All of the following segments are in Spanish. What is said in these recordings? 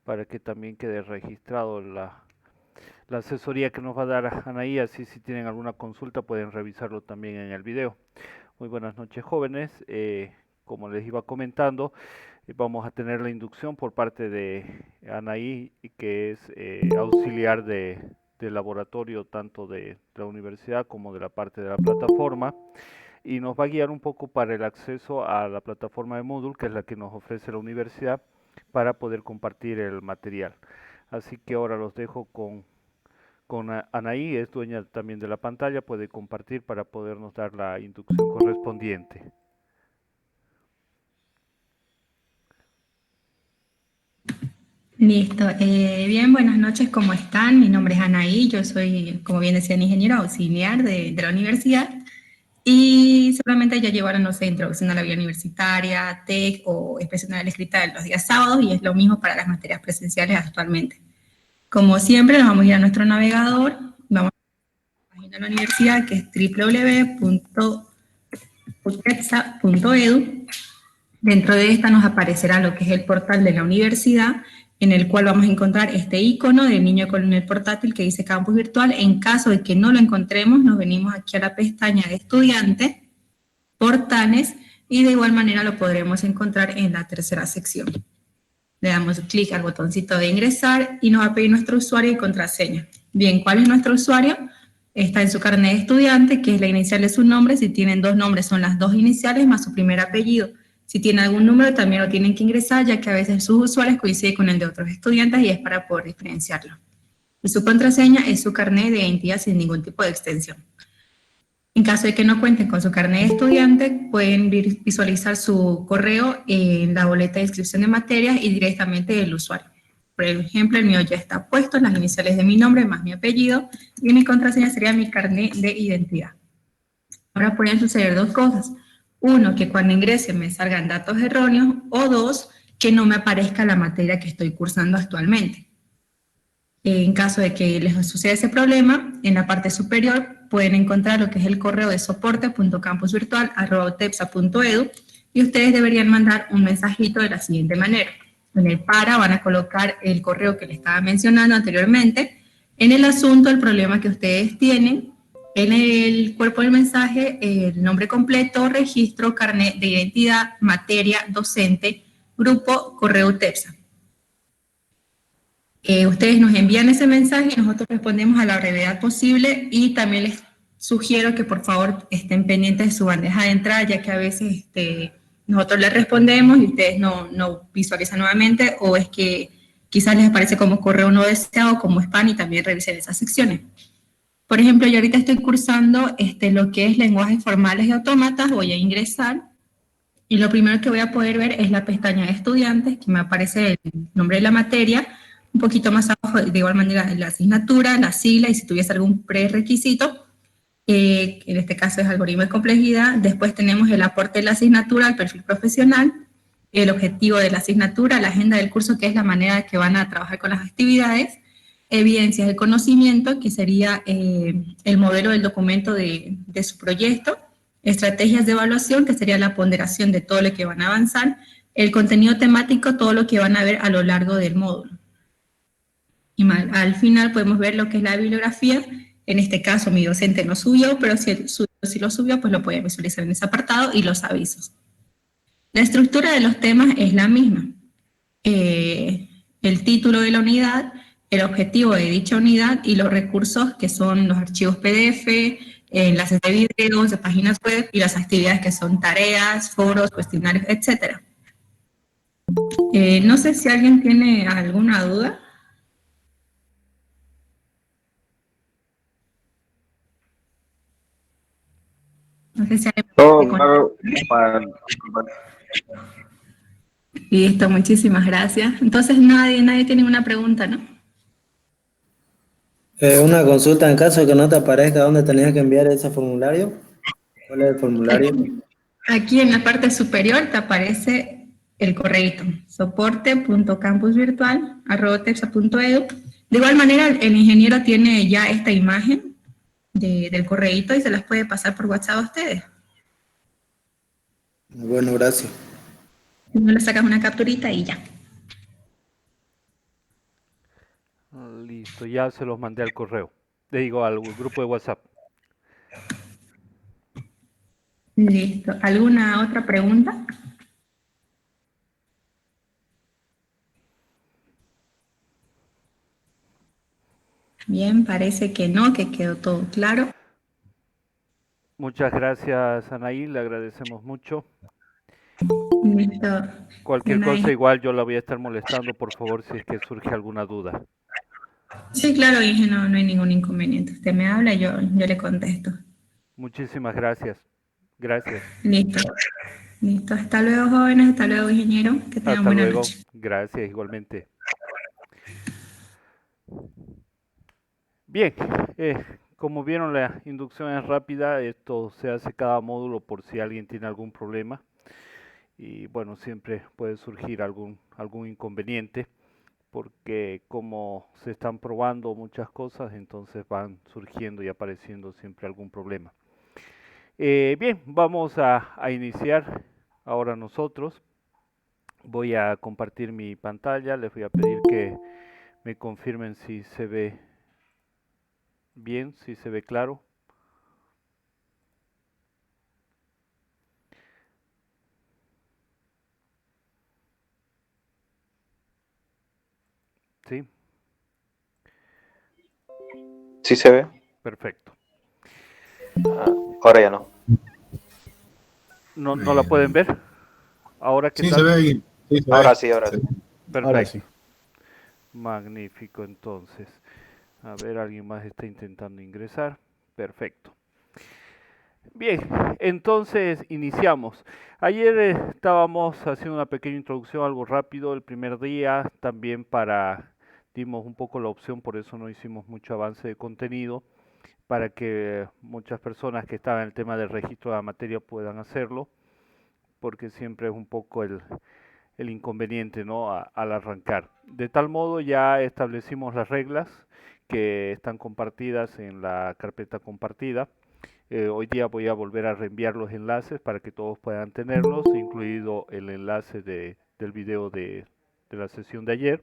para que también quede registrado la asesoría que nos va a dar Anaí, así si tienen alguna consulta pueden revisarlo también en el video. Muy buenas noches, jóvenes. Como les iba comentando, vamos a tener la inducción por parte de Anaí, que es auxiliar de laboratorio tanto de la universidad como de la parte de la plataforma, y nos va a guiar un poco para el acceso a la plataforma de Moodle, que es la que nos ofrece la universidad, para poder compartir el material. Así que ahora los dejo con Anaí, es dueña también de la pantalla, puede compartir para podernos dar la inducción correspondiente. Listo. Bien, buenas noches, ¿cómo están? Mi nombre es Anaí, yo soy, como bien decían, ingeniero auxiliar de la universidad y seguramente ya llevaron, no sé, introducción a la vida universitaria, TEC o expresión oral escrita en los días sábados y es lo mismo para las materias presenciales actualmente. Como siempre, nos vamos a ir a nuestro navegador, vamos a la página de la universidad que es www.utepsa.edu. Dentro de esta nos aparecerá lo que es el portal de la universidad, en el cual vamos a encontrar este icono del niño con el portátil que dice campus virtual. En caso de que no lo encontremos, nos venimos aquí a la pestaña de estudiante, portales, y de igual manera lo podremos encontrar en la tercera sección. Le damos clic al botoncito de ingresar y nos va a pedir nuestro usuario y contraseña. Bien, ¿cuál es nuestro usuario? Está en su carnet de estudiante, que es la inicial de su nombre. Si tienen dos nombres, son las dos iniciales más su primer apellido. Si tienen algún número, también lo tienen que ingresar, ya que a veces sus usuarios coinciden con el de otros estudiantes y es para poder diferenciarlo. Y su contraseña es su carnet de identidad sin ningún tipo de extensión. En caso de que no cuenten con su carnet de estudiante, pueden visualizar su correo en la boleta de inscripción de materias y directamente del usuario. Por ejemplo, el mío ya está puesto, las iniciales de mi nombre más mi apellido, y mi contraseña sería mi carnet de identidad. Ahora pueden suceder dos cosas. Uno, que cuando ingrese me salgan datos erróneos, o dos, que no me aparezca la materia que estoy cursando actualmente. En caso de que les suceda ese problema, en la parte superior pueden encontrar lo que es el correo de soporte.campusvirtual@utepsa.edu y ustedes deberían mandar un mensajito de la siguiente manera. En el para van a colocar el correo que les estaba mencionando anteriormente, en el asunto el problema que ustedes tienen, en el cuerpo del mensaje el nombre completo, registro, carnet de identidad, materia, docente, grupo, correo UTEPSA. Ustedes nos envían ese mensaje y nosotros respondemos a la brevedad posible y también les sugiero que por favor estén pendientes de su bandeja de entrada, ya que a veces nosotros les respondemos y ustedes no visualizan nuevamente, o es que quizás les aparece como correo no deseado, como spam, y también revisen esas secciones. Por ejemplo, yo ahorita estoy cursando lo que es lenguajes formales y autómatas, voy a ingresar y lo primero que voy a poder ver es la pestaña de estudiantes, que me aparece el nombre de la materia, un poquito más abajo, de igual manera, la asignatura, la sigla, y si tuviese algún prerequisito, en este caso es algoritmo de complejidad. Después tenemos el aporte de la asignatura, el perfil profesional, el objetivo de la asignatura, la agenda del curso, que es la manera que van a trabajar con las actividades, evidencias del conocimiento, que sería el modelo del documento de su proyecto, estrategias de evaluación, que sería la ponderación de todo lo que van a avanzar, el contenido temático, todo lo que van a ver a lo largo del módulo. Y al final podemos ver lo que es la bibliografía. En este caso mi docente no subió, pero si lo subió, pues lo pueden visualizar en ese apartado, y los avisos. La estructura de los temas es la misma. El título de la unidad, el objetivo de dicha unidad y los recursos, que son los archivos PDF, enlaces de videos, de páginas web, y las actividades, que son tareas, foros, cuestionarios, etc. No sé si alguien tiene alguna duda. No sé si alguien Todo me claro para... Listo, muchísimas gracias. Entonces nadie tiene una pregunta, ¿no? Una consulta: en caso de que no te aparezca dónde tenías que enviar ese formulario. ¿Cuál es el formulario? Aquí en la parte superior te aparece el correíto, soporte.campusvirtual@utepsa.edu. De igual manera, el ingeniero tiene ya esta imagen del correíto y se las puede pasar por WhatsApp a ustedes. Bueno, gracias. No le sacas una capturita y ya. Listo, ya se los mandé al correo. Le digo al grupo de WhatsApp. Listo. ¿Alguna otra pregunta? Bien, parece que no, que quedó todo claro. Muchas gracias, Anaí, le agradecemos mucho. Listo. De Cualquier cosa nada. igual yo la voy a estar molestando, por favor, si es que surge alguna duda. Sí, claro, dije, no, no hay ningún inconveniente. Usted me habla, yo le contesto. Muchísimas gracias. Gracias. Listo. Listo. Hasta luego, jóvenes. Hasta luego, ingeniero. Que tengan Hasta buena luego. noche. Gracias igualmente. Bien, como vieron la inducción es rápida, esto se hace cada módulo por si alguien tiene algún problema y bueno, siempre puede surgir algún inconveniente porque como se están probando muchas cosas, entonces van surgiendo y apareciendo siempre algún problema. Bien, vamos a iniciar ahora nosotros. Voy a compartir mi pantalla, les voy a pedir que me confirmen si se ve bien, si se ve claro. Sí, Sí se ve. perfecto. Ahora ya no. ¿No la pueden ver? ¿Ahora qué Sí, se tal? ve ahí. Sí, se Ahora ve. sí, ahora sí. Ahora Perfecto. sí. Magnífico, entonces. A ver, alguien más está intentando ingresar. Perfecto. Bien, entonces iniciamos. Ayer estábamos haciendo una pequeña introducción, algo rápido, el primer día, también dimos un poco la opción, por eso no hicimos mucho avance de contenido, para que muchas personas que estaban en el tema del registro de la materia puedan hacerlo, porque siempre es un poco el inconveniente, ¿no? Al arrancar. De tal modo ya establecimos las reglas que están compartidas en la carpeta compartida. Hoy día voy a volver a reenviar los enlaces para que todos puedan tenerlos, incluido el enlace del video de la sesión de ayer.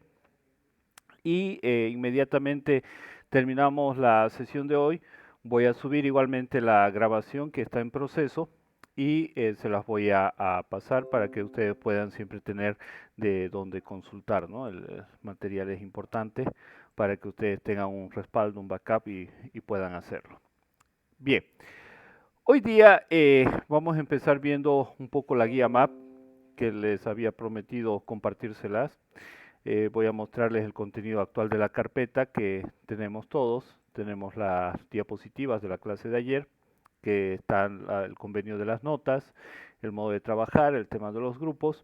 Y inmediatamente terminamos la sesión de hoy. Voy a subir igualmente la grabación que está en proceso y se las voy a pasar para que ustedes puedan siempre tener de dónde consultar, ¿no? El material es importante para que ustedes tengan un respaldo, un backup y puedan hacerlo. Bien, hoy día vamos a empezar viendo un poco la guía MAP que les había prometido compartírselas. Voy a mostrarles el contenido actual de la carpeta que tenemos todos. Tenemos las diapositivas de la clase de ayer, que están el convenio de las notas, el modo de trabajar, el tema de los grupos.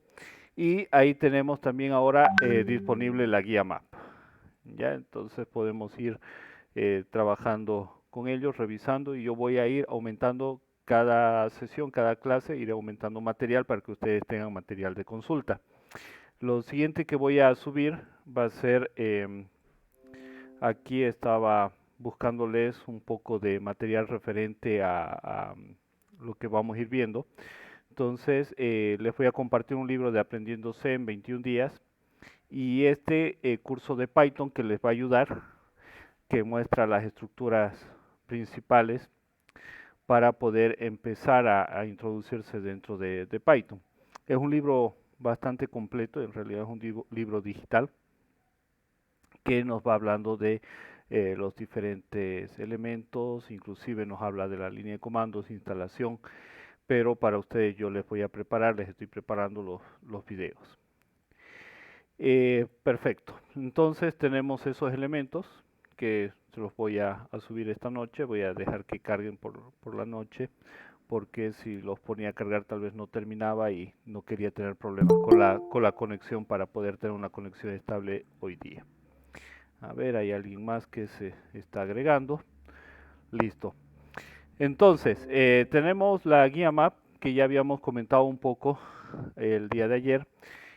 Y ahí tenemos también ahora disponible la guía MAP. ¿Ya? Entonces podemos ir trabajando con ellos, revisando, y yo voy a ir aumentando cada sesión, cada clase, iré aumentando material para que ustedes tengan material de consulta. Lo siguiente que voy a subir va a ser, aquí estaba buscándoles un poco de material referente a lo que vamos a ir viendo. Entonces, les voy a compartir un libro de Aprendiendo C en 21 días y este curso de Python que les va a ayudar, que muestra las estructuras principales para poder empezar a introducirse dentro de Python. Es un libro bastante completo, en realidad es un libro digital que nos va hablando de los diferentes elementos, inclusive nos habla de la línea de comandos, instalación, pero para ustedes yo les voy a preparar, les estoy preparando los videos. Perfecto, entonces tenemos esos elementos que se los voy a subir esta noche, voy a dejar que carguen por la noche, porque si los ponía a cargar tal vez no terminaba y no quería tener problemas con la conexión para poder tener una conexión estable hoy día. A ver, hay alguien más que se está agregando. Listo. Entonces, tenemos la guía MAP que ya habíamos comentado un poco el día de ayer,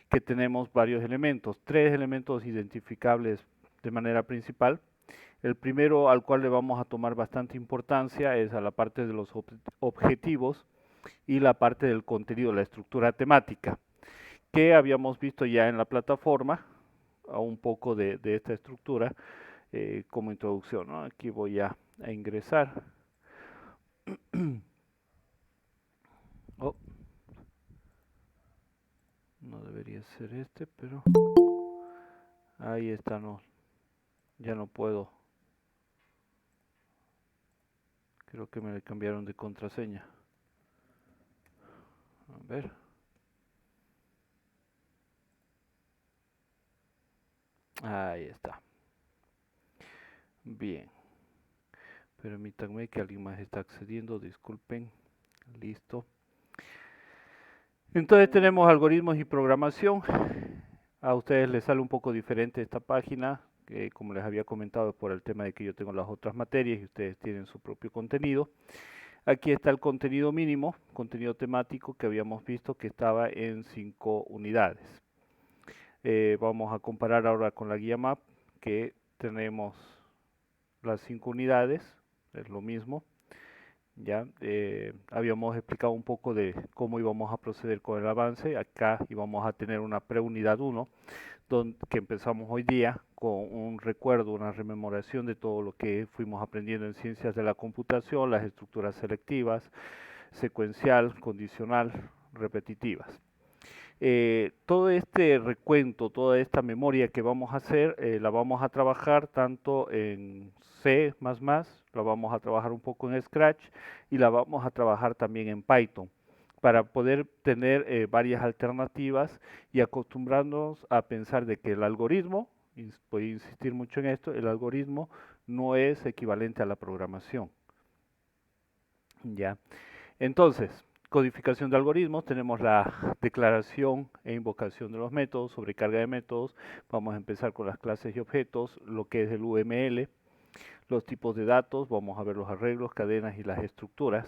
que tenemos varios elementos, 3 elementos identificables de manera principal. El primero al cual le vamos a tomar bastante importancia es a la parte de los objetivos y la parte del contenido, la estructura temática, que habíamos visto ya en la plataforma, a un poco de esta estructura. como introducción, ¿no? Aquí voy a ingresar. Oh, no debería ser este, pero ahí está, no, ya no puedo. Creo que me le cambiaron de contraseña. A ver. Ahí está. Bien. Permítanme que alguien más está accediendo. Disculpen. Listo. Entonces tenemos algoritmos y programación. A ustedes les sale un poco diferente esta página, que como les había comentado por el tema de que yo tengo las otras materias y ustedes tienen su propio contenido. Aquí está el contenido mínimo, contenido temático que habíamos visto que estaba en 5 unidades. Vamos a comparar ahora con la guía MAP, que tenemos las 5 unidades, es lo mismo. Ya habíamos explicado un poco de cómo íbamos a proceder con el avance. Acá íbamos a tener una preunidad 1, que empezamos hoy día con un recuerdo, una rememoración de todo lo que fuimos aprendiendo en ciencias de la computación, las estructuras selectivas, secuencial, condicional, repetitivas. Todo este recuento, toda esta memoria que vamos a hacer, la vamos a trabajar tanto en C++, la vamos a trabajar un poco en Scratch y la vamos a trabajar también en Python para poder tener varias alternativas y acostumbrarnos a pensar de que el algoritmo, voy a insistir mucho en esto, el algoritmo no es equivalente a la programación. ¿Ya? Entonces, codificación de algoritmos, tenemos la declaración e invocación de los métodos, sobrecarga de métodos, vamos a empezar con las clases y objetos, lo que es el UML, los tipos de datos, vamos a ver los arreglos, cadenas y las estructuras.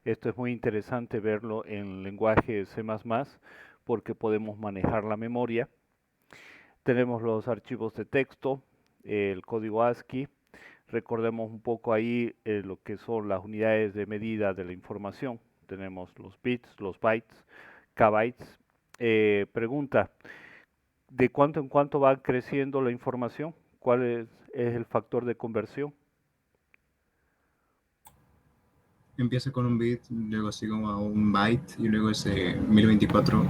Esto es muy interesante verlo en lenguaje C++ porque podemos manejar la memoria. Tenemos los archivos de texto, el código ASCII. Recordemos un poco ahí lo que son las unidades de medida de la información. Tenemos los bits, los bytes, kbytes. Pregunta, ¿de cuánto en cuánto va creciendo la información? ¿Cuál es el factor de conversión? Empieza con un bit, luego sigue a un byte y luego ese 1024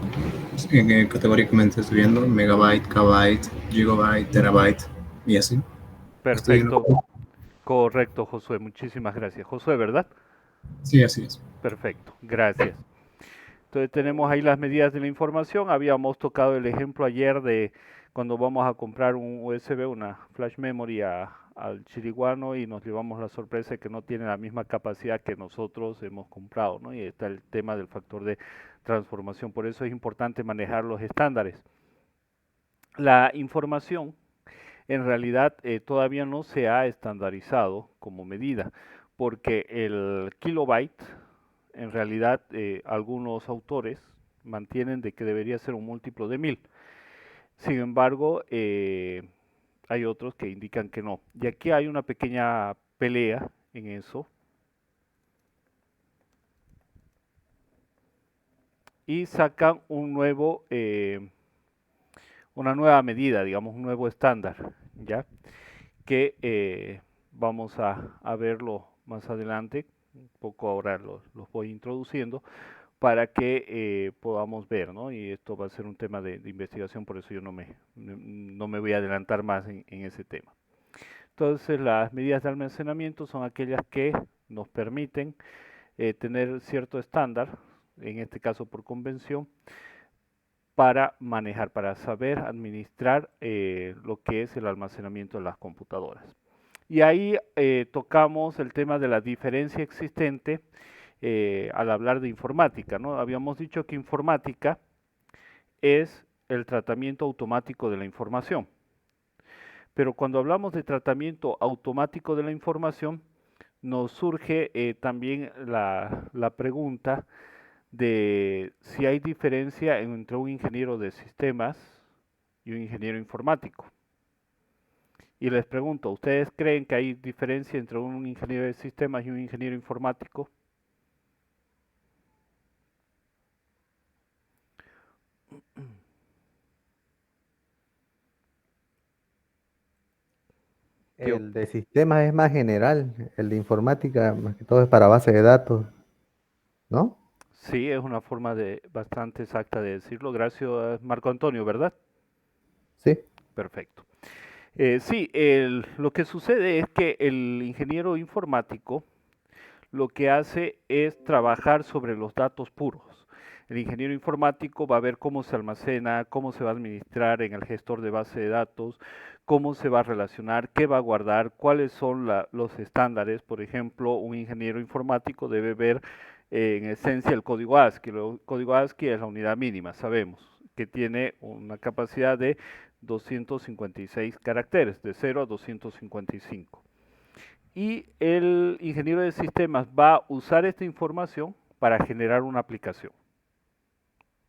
categóricamente subiendo, megabyte, kbyte, gigabyte, terabyte y así. Perfecto, correcto, Josué, muchísimas gracias. Josué, ¿verdad? Sí, así es. Perfecto, gracias. Entonces tenemos ahí las medidas de la información. Habíamos tocado el ejemplo ayer de cuando vamos a comprar un USB, una flash memory al chiriguano y nos llevamos la sorpresa de que no tiene la misma capacidad que nosotros hemos comprado, ¿no? Y está el tema del factor de transformación. Por eso es importante manejar los estándares. La información en realidad todavía no se ha estandarizado como medida, porque el kilobyte, en realidad algunos autores mantienen de que debería ser un múltiplo de 1000. Sin embargo, hay otros que indican que no. Y aquí hay una pequeña pelea en eso. Y sacan una nueva medida, digamos, un nuevo estándar, ¿ya? Que vamos a verlo más adelante, un poco ahora los voy introduciendo, para que podamos ver, ¿no? Y esto va a ser un tema de investigación, por eso yo no me voy a adelantar más en ese tema. Entonces, las medidas de almacenamiento son aquellas que nos permiten tener cierto estándar, en este caso por convención, para manejar, para saber administrar lo que es el almacenamiento de las computadoras. Y ahí tocamos el tema de la diferencia existente al hablar de informática, ¿no? Habíamos dicho que informática es el tratamiento automático de la información. Pero cuando hablamos de tratamiento automático de la información, nos surge también la pregunta de si hay diferencia entre un ingeniero de sistemas y un ingeniero informático. Y les pregunto, ¿ustedes creen que hay diferencia entre un ingeniero de sistemas y un ingeniero informático? ¿Qué El de sistemas es más general, el de informática más que todo es para base de datos, ¿no? Sí, es una forma bastante exacta de decirlo. Gracias, Marco Antonio, ¿verdad? Sí. Perfecto. Sí, lo que sucede es que el ingeniero informático lo que hace es trabajar sobre los datos puros. El ingeniero informático va a ver cómo se almacena, cómo se va a administrar en el gestor de base de datos, cómo se va a relacionar, qué va a guardar, cuáles son los estándares. Por ejemplo, un ingeniero informático debe ver en esencia el código ASCII. El código ASCII es la unidad mínima, sabemos, que tiene una capacidad de 256 caracteres, de 0 a 255. Y el ingeniero de sistemas va a usar esta información para generar una aplicación.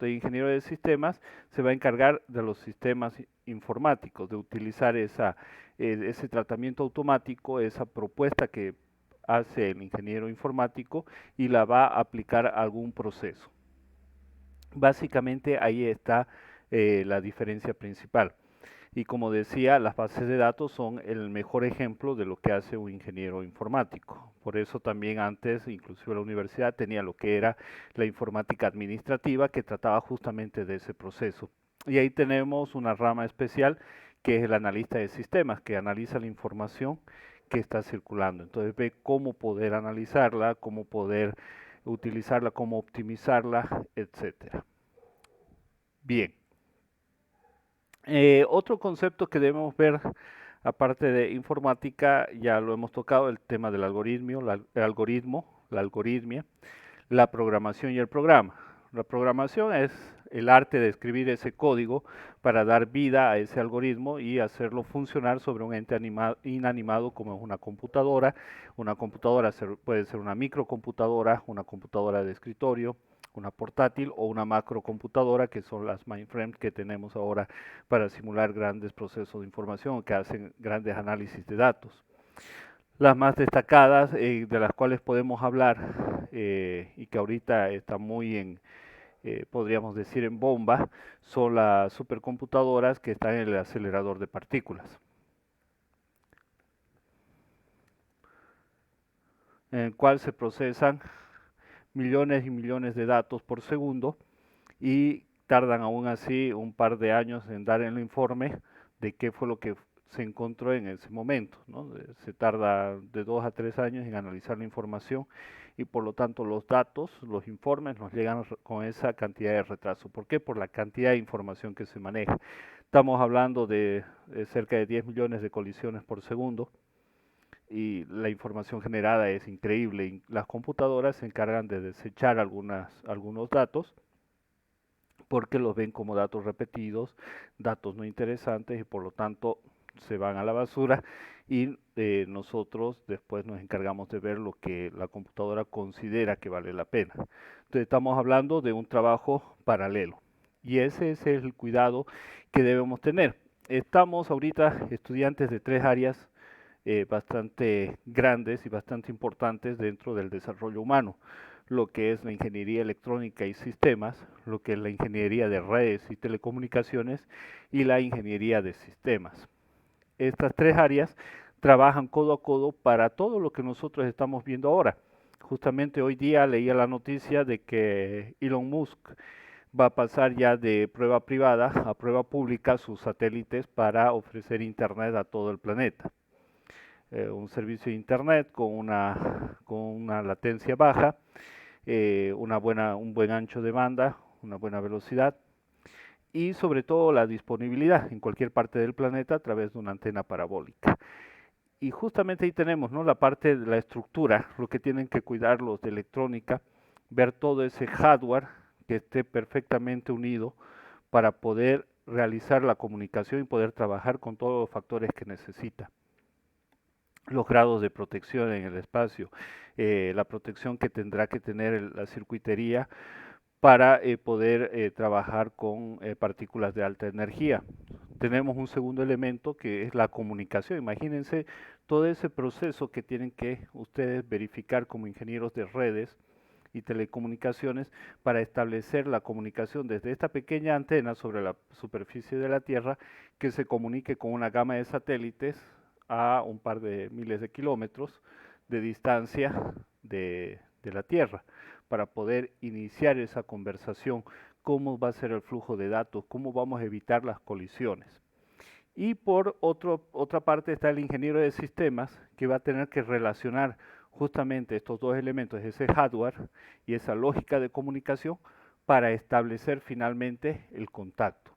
El ingeniero de sistemas se va a encargar de los sistemas informáticos, de utilizar ese tratamiento automático, esa propuesta que hace el ingeniero informático y la va a aplicar a algún proceso. Básicamente ahí está la diferencia principal. Y como decía, las bases de datos son el mejor ejemplo de lo que hace un ingeniero informático. Por eso también antes, inclusive la universidad tenía lo que era la informática administrativa, que trataba justamente de ese proceso. Y ahí tenemos una rama especial que es el analista de sistemas, que analiza la información que está circulando. Entonces ve cómo poder analizarla, cómo poder utilizarla, cómo optimizarla, etcétera. Bien. Otro concepto que debemos ver, aparte de informática, ya lo hemos tocado, el tema del algoritmo, la algoritmia, la programación y el programa. La programación es el arte de escribir ese código para dar vida a ese algoritmo y hacerlo funcionar sobre un ente inanimado como es una computadora. Una computadora puede ser una microcomputadora, una computadora de escritorio, una portátil o una macrocomputadora, que son las mainframes que tenemos ahora para simular grandes procesos de información que hacen grandes análisis de datos. Las más destacadas, de las cuales podemos hablar y que ahorita está muy podríamos decir en bomba, son las supercomputadoras que están en el acelerador de partículas, en el cual se procesan millones y millones de datos por segundo y tardan aún así un par de años en dar el informe de qué fue lo que se encontró en ese momento, ¿no? Se tarda de 2 a 3 años en analizar la información y por lo tanto los datos, los informes nos llegan con esa cantidad de retraso. ¿Por qué? Por la cantidad de información que se maneja. Estamos hablando de cerca de 10 millones de colisiones por segundo y la información generada es increíble. Y las computadoras se encargan de desechar algunos datos porque los ven como datos repetidos, datos no interesantes y por lo tanto se van a la basura y nosotros después nos encargamos de ver lo que la computadora considera que vale la pena. Entonces estamos hablando de un trabajo paralelo y ese es el cuidado que debemos tener. Estamos ahorita estudiantes de 3 áreas bastante grandes y bastante importantes dentro del desarrollo humano, lo que es la ingeniería electrónica y sistemas, lo que es la ingeniería de redes y telecomunicaciones y la ingeniería de sistemas. Estas 3 áreas trabajan codo a codo para todo lo que nosotros estamos viendo ahora. Justamente hoy día leía la noticia de que Elon Musk va a pasar ya de prueba privada a prueba pública sus satélites para ofrecer internet a todo el planeta. Un servicio de internet con una latencia baja, un buen ancho de banda, una buena velocidad y sobre todo la disponibilidad en cualquier parte del planeta a través de una antena parabólica. Y justamente ahí tenemos, ¿no?, la parte de la estructura, lo que tienen que cuidar los de electrónica, ver todo ese hardware que esté perfectamente unido para poder realizar la comunicación y poder trabajar con todos los factores que necesita. Los grados de protección en el espacio, la protección que tendrá que tener la circuitería para poder trabajar con partículas de alta energía. Tenemos un segundo elemento que es la comunicación. Imagínense todo ese proceso que tienen que ustedes verificar como ingenieros de redes y telecomunicaciones para establecer la comunicación desde esta pequeña antena sobre la superficie de la Tierra que se comunique con una gama de satélites a un par de miles de kilómetros de distancia de la Tierra, para poder iniciar esa conversación, cómo va a ser el flujo de datos, cómo vamos a evitar las colisiones. Y por otra parte está el ingeniero de sistemas, que va a tener que relacionar justamente estos dos elementos, ese hardware y esa lógica de comunicación, para establecer finalmente el contacto.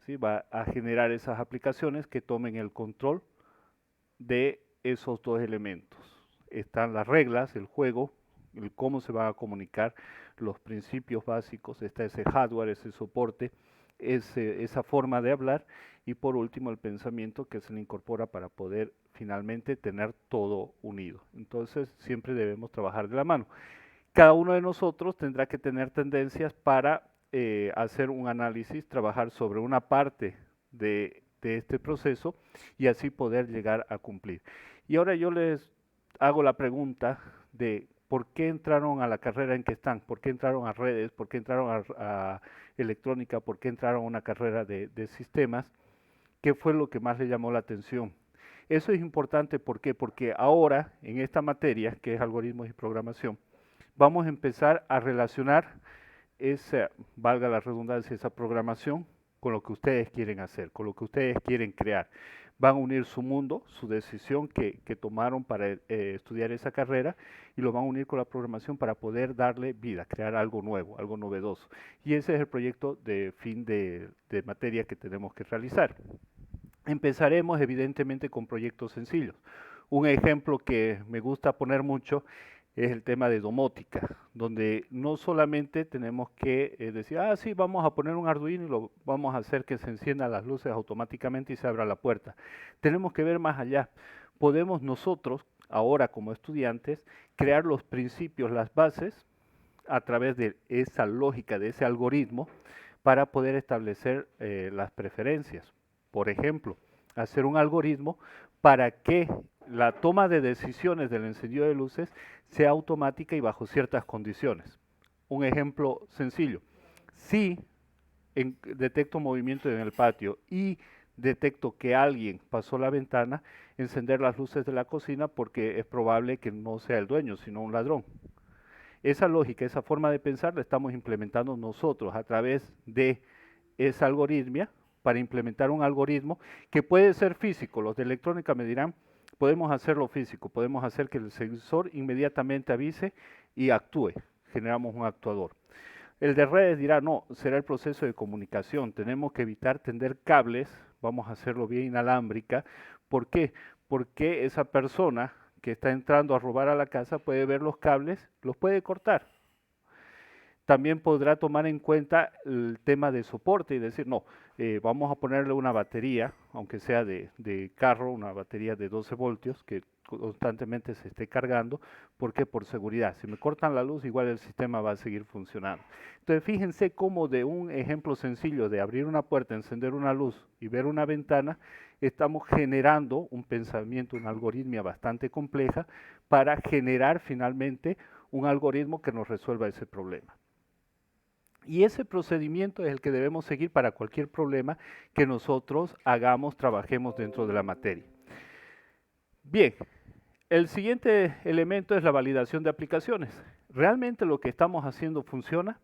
¿Sí? Va a generar esas aplicaciones que tomen el control de esos dos elementos. Están las reglas, el juego, el cómo se va a comunicar, los principios básicos, está ese hardware, ese soporte, esa forma de hablar, y por último el pensamiento que se le incorpora para poder finalmente tener todo unido. Entonces siempre debemos trabajar de la mano. Cada uno de nosotros tendrá que tener tendencias para hacer un análisis, trabajar sobre una parte de este proceso y así poder llegar a cumplir. Y ahora yo les hago la pregunta de por qué entraron a la carrera en que están, por qué entraron a redes, por qué entraron a electrónica, por qué entraron a una carrera de sistemas, qué fue lo que más les llamó la atención. Eso es importante, ¿por qué? Porque ahora en esta materia, que es algoritmos y programación, vamos a empezar a relacionar esa, valga la redundancia, esa programación con lo que ustedes quieren hacer, con lo que ustedes quieren crear. Van a unir su mundo, su decisión que tomaron para estudiar esa carrera, y lo van a unir con la programación para poder darle vida, crear algo nuevo, algo novedoso. Y ese es el proyecto de fin de materia que tenemos que realizar. Empezaremos evidentemente con proyectos sencillos. Un ejemplo que me gusta poner mucho es el tema de domótica, donde no solamente tenemos que decir, ah, sí, vamos a poner un Arduino y lo vamos a hacer que se enciendan las luces automáticamente y se abra la puerta. Tenemos que ver más allá. Podemos nosotros, ahora como estudiantes, crear los principios, las bases, a través de esa lógica, de ese algoritmo, para poder establecer las preferencias. Por ejemplo, hacer un algoritmo para que la toma de decisiones del encendido de luces sea automática y bajo ciertas condiciones. Un ejemplo sencillo: si detecto movimiento en el patio y detecto que alguien pasó la ventana, encender las luces de la cocina porque es probable que no sea el dueño, sino un ladrón. Esa lógica, esa forma de pensar la estamos implementando nosotros a través de esa algoritmia, para implementar un algoritmo que puede ser físico. Los de electrónica me dirán, podemos hacerlo físico, podemos hacer que el sensor inmediatamente avise y actúe, generamos un actuador. El de redes dirá, no, será el proceso de comunicación, tenemos que evitar tender cables, vamos a hacerlo vía inalámbrica. ¿Por qué? Porque esa persona que está entrando a robar a la casa puede ver los cables, los puede cortar. También podrá tomar en cuenta el tema de soporte y decir, no, vamos a ponerle una batería, aunque sea de carro, una batería de 12 voltios que constantemente se esté cargando. ¿Por qué? Por seguridad. Si me cortan la luz, igual el sistema va a seguir funcionando. Entonces, fíjense cómo de un ejemplo sencillo de abrir una puerta, encender una luz y ver una ventana, estamos generando un pensamiento, una algoritmia bastante compleja para generar finalmente un algoritmo que nos resuelva ese problema. Y ese procedimiento es el que debemos seguir para cualquier problema que nosotros hagamos, trabajemos dentro de la materia. Bien, el siguiente elemento es la validación de aplicaciones. ¿Realmente lo que estamos haciendo funciona?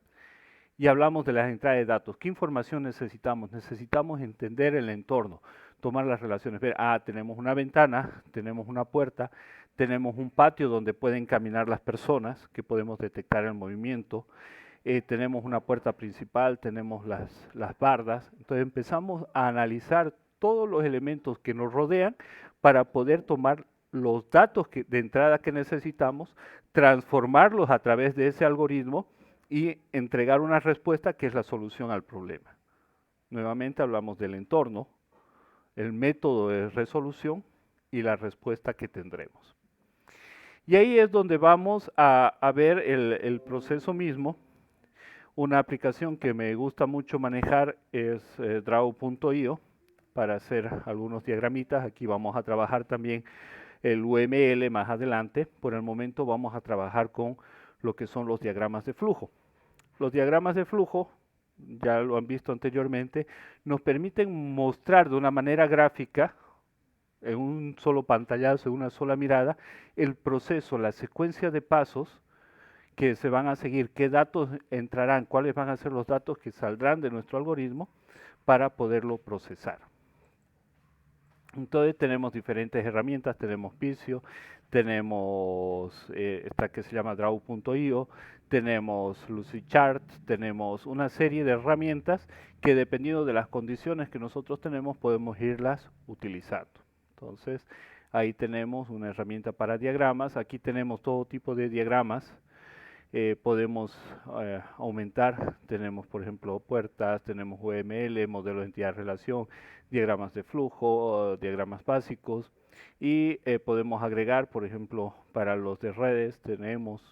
Y hablamos de las entradas de datos. ¿Qué información necesitamos? Necesitamos entender el entorno, tomar las relaciones, ver, tenemos una ventana, tenemos una puerta, tenemos un patio donde pueden caminar las personas, que podemos detectar el movimiento. Tenemos una puerta principal, tenemos las bardas. Entonces empezamos a analizar todos los elementos que nos rodean para poder tomar los datos de entrada que necesitamos, transformarlos a través de ese algoritmo y entregar una respuesta que es la solución al problema. Nuevamente hablamos del entorno, el método de resolución y la respuesta que tendremos. Y ahí es donde vamos a ver el proceso mismo. Una aplicación que me gusta mucho manejar es Draw.io para hacer algunos diagramitas. Aquí vamos a trabajar también el UML más adelante. Por el momento vamos a trabajar con lo que son los diagramas de flujo. Los diagramas de flujo, ya lo han visto anteriormente, nos permiten mostrar de una manera gráfica en un solo pantallazo, en una sola mirada, el proceso, la secuencia de pasos que se van a seguir, qué datos entrarán, cuáles van a ser los datos que saldrán de nuestro algoritmo para poderlo procesar. Entonces tenemos diferentes herramientas, tenemos Visio, tenemos esta que se llama Draw.io, tenemos Lucidchart, tenemos una serie de herramientas que dependiendo de las condiciones que nosotros tenemos podemos irlas utilizando. Entonces ahí tenemos una herramienta para diagramas, aquí tenemos todo tipo de diagramas. Podemos aumentar, tenemos por ejemplo puertas, tenemos UML, modelo de entidad-relación, diagramas de flujo, diagramas básicos y podemos agregar, por ejemplo, para los de redes tenemos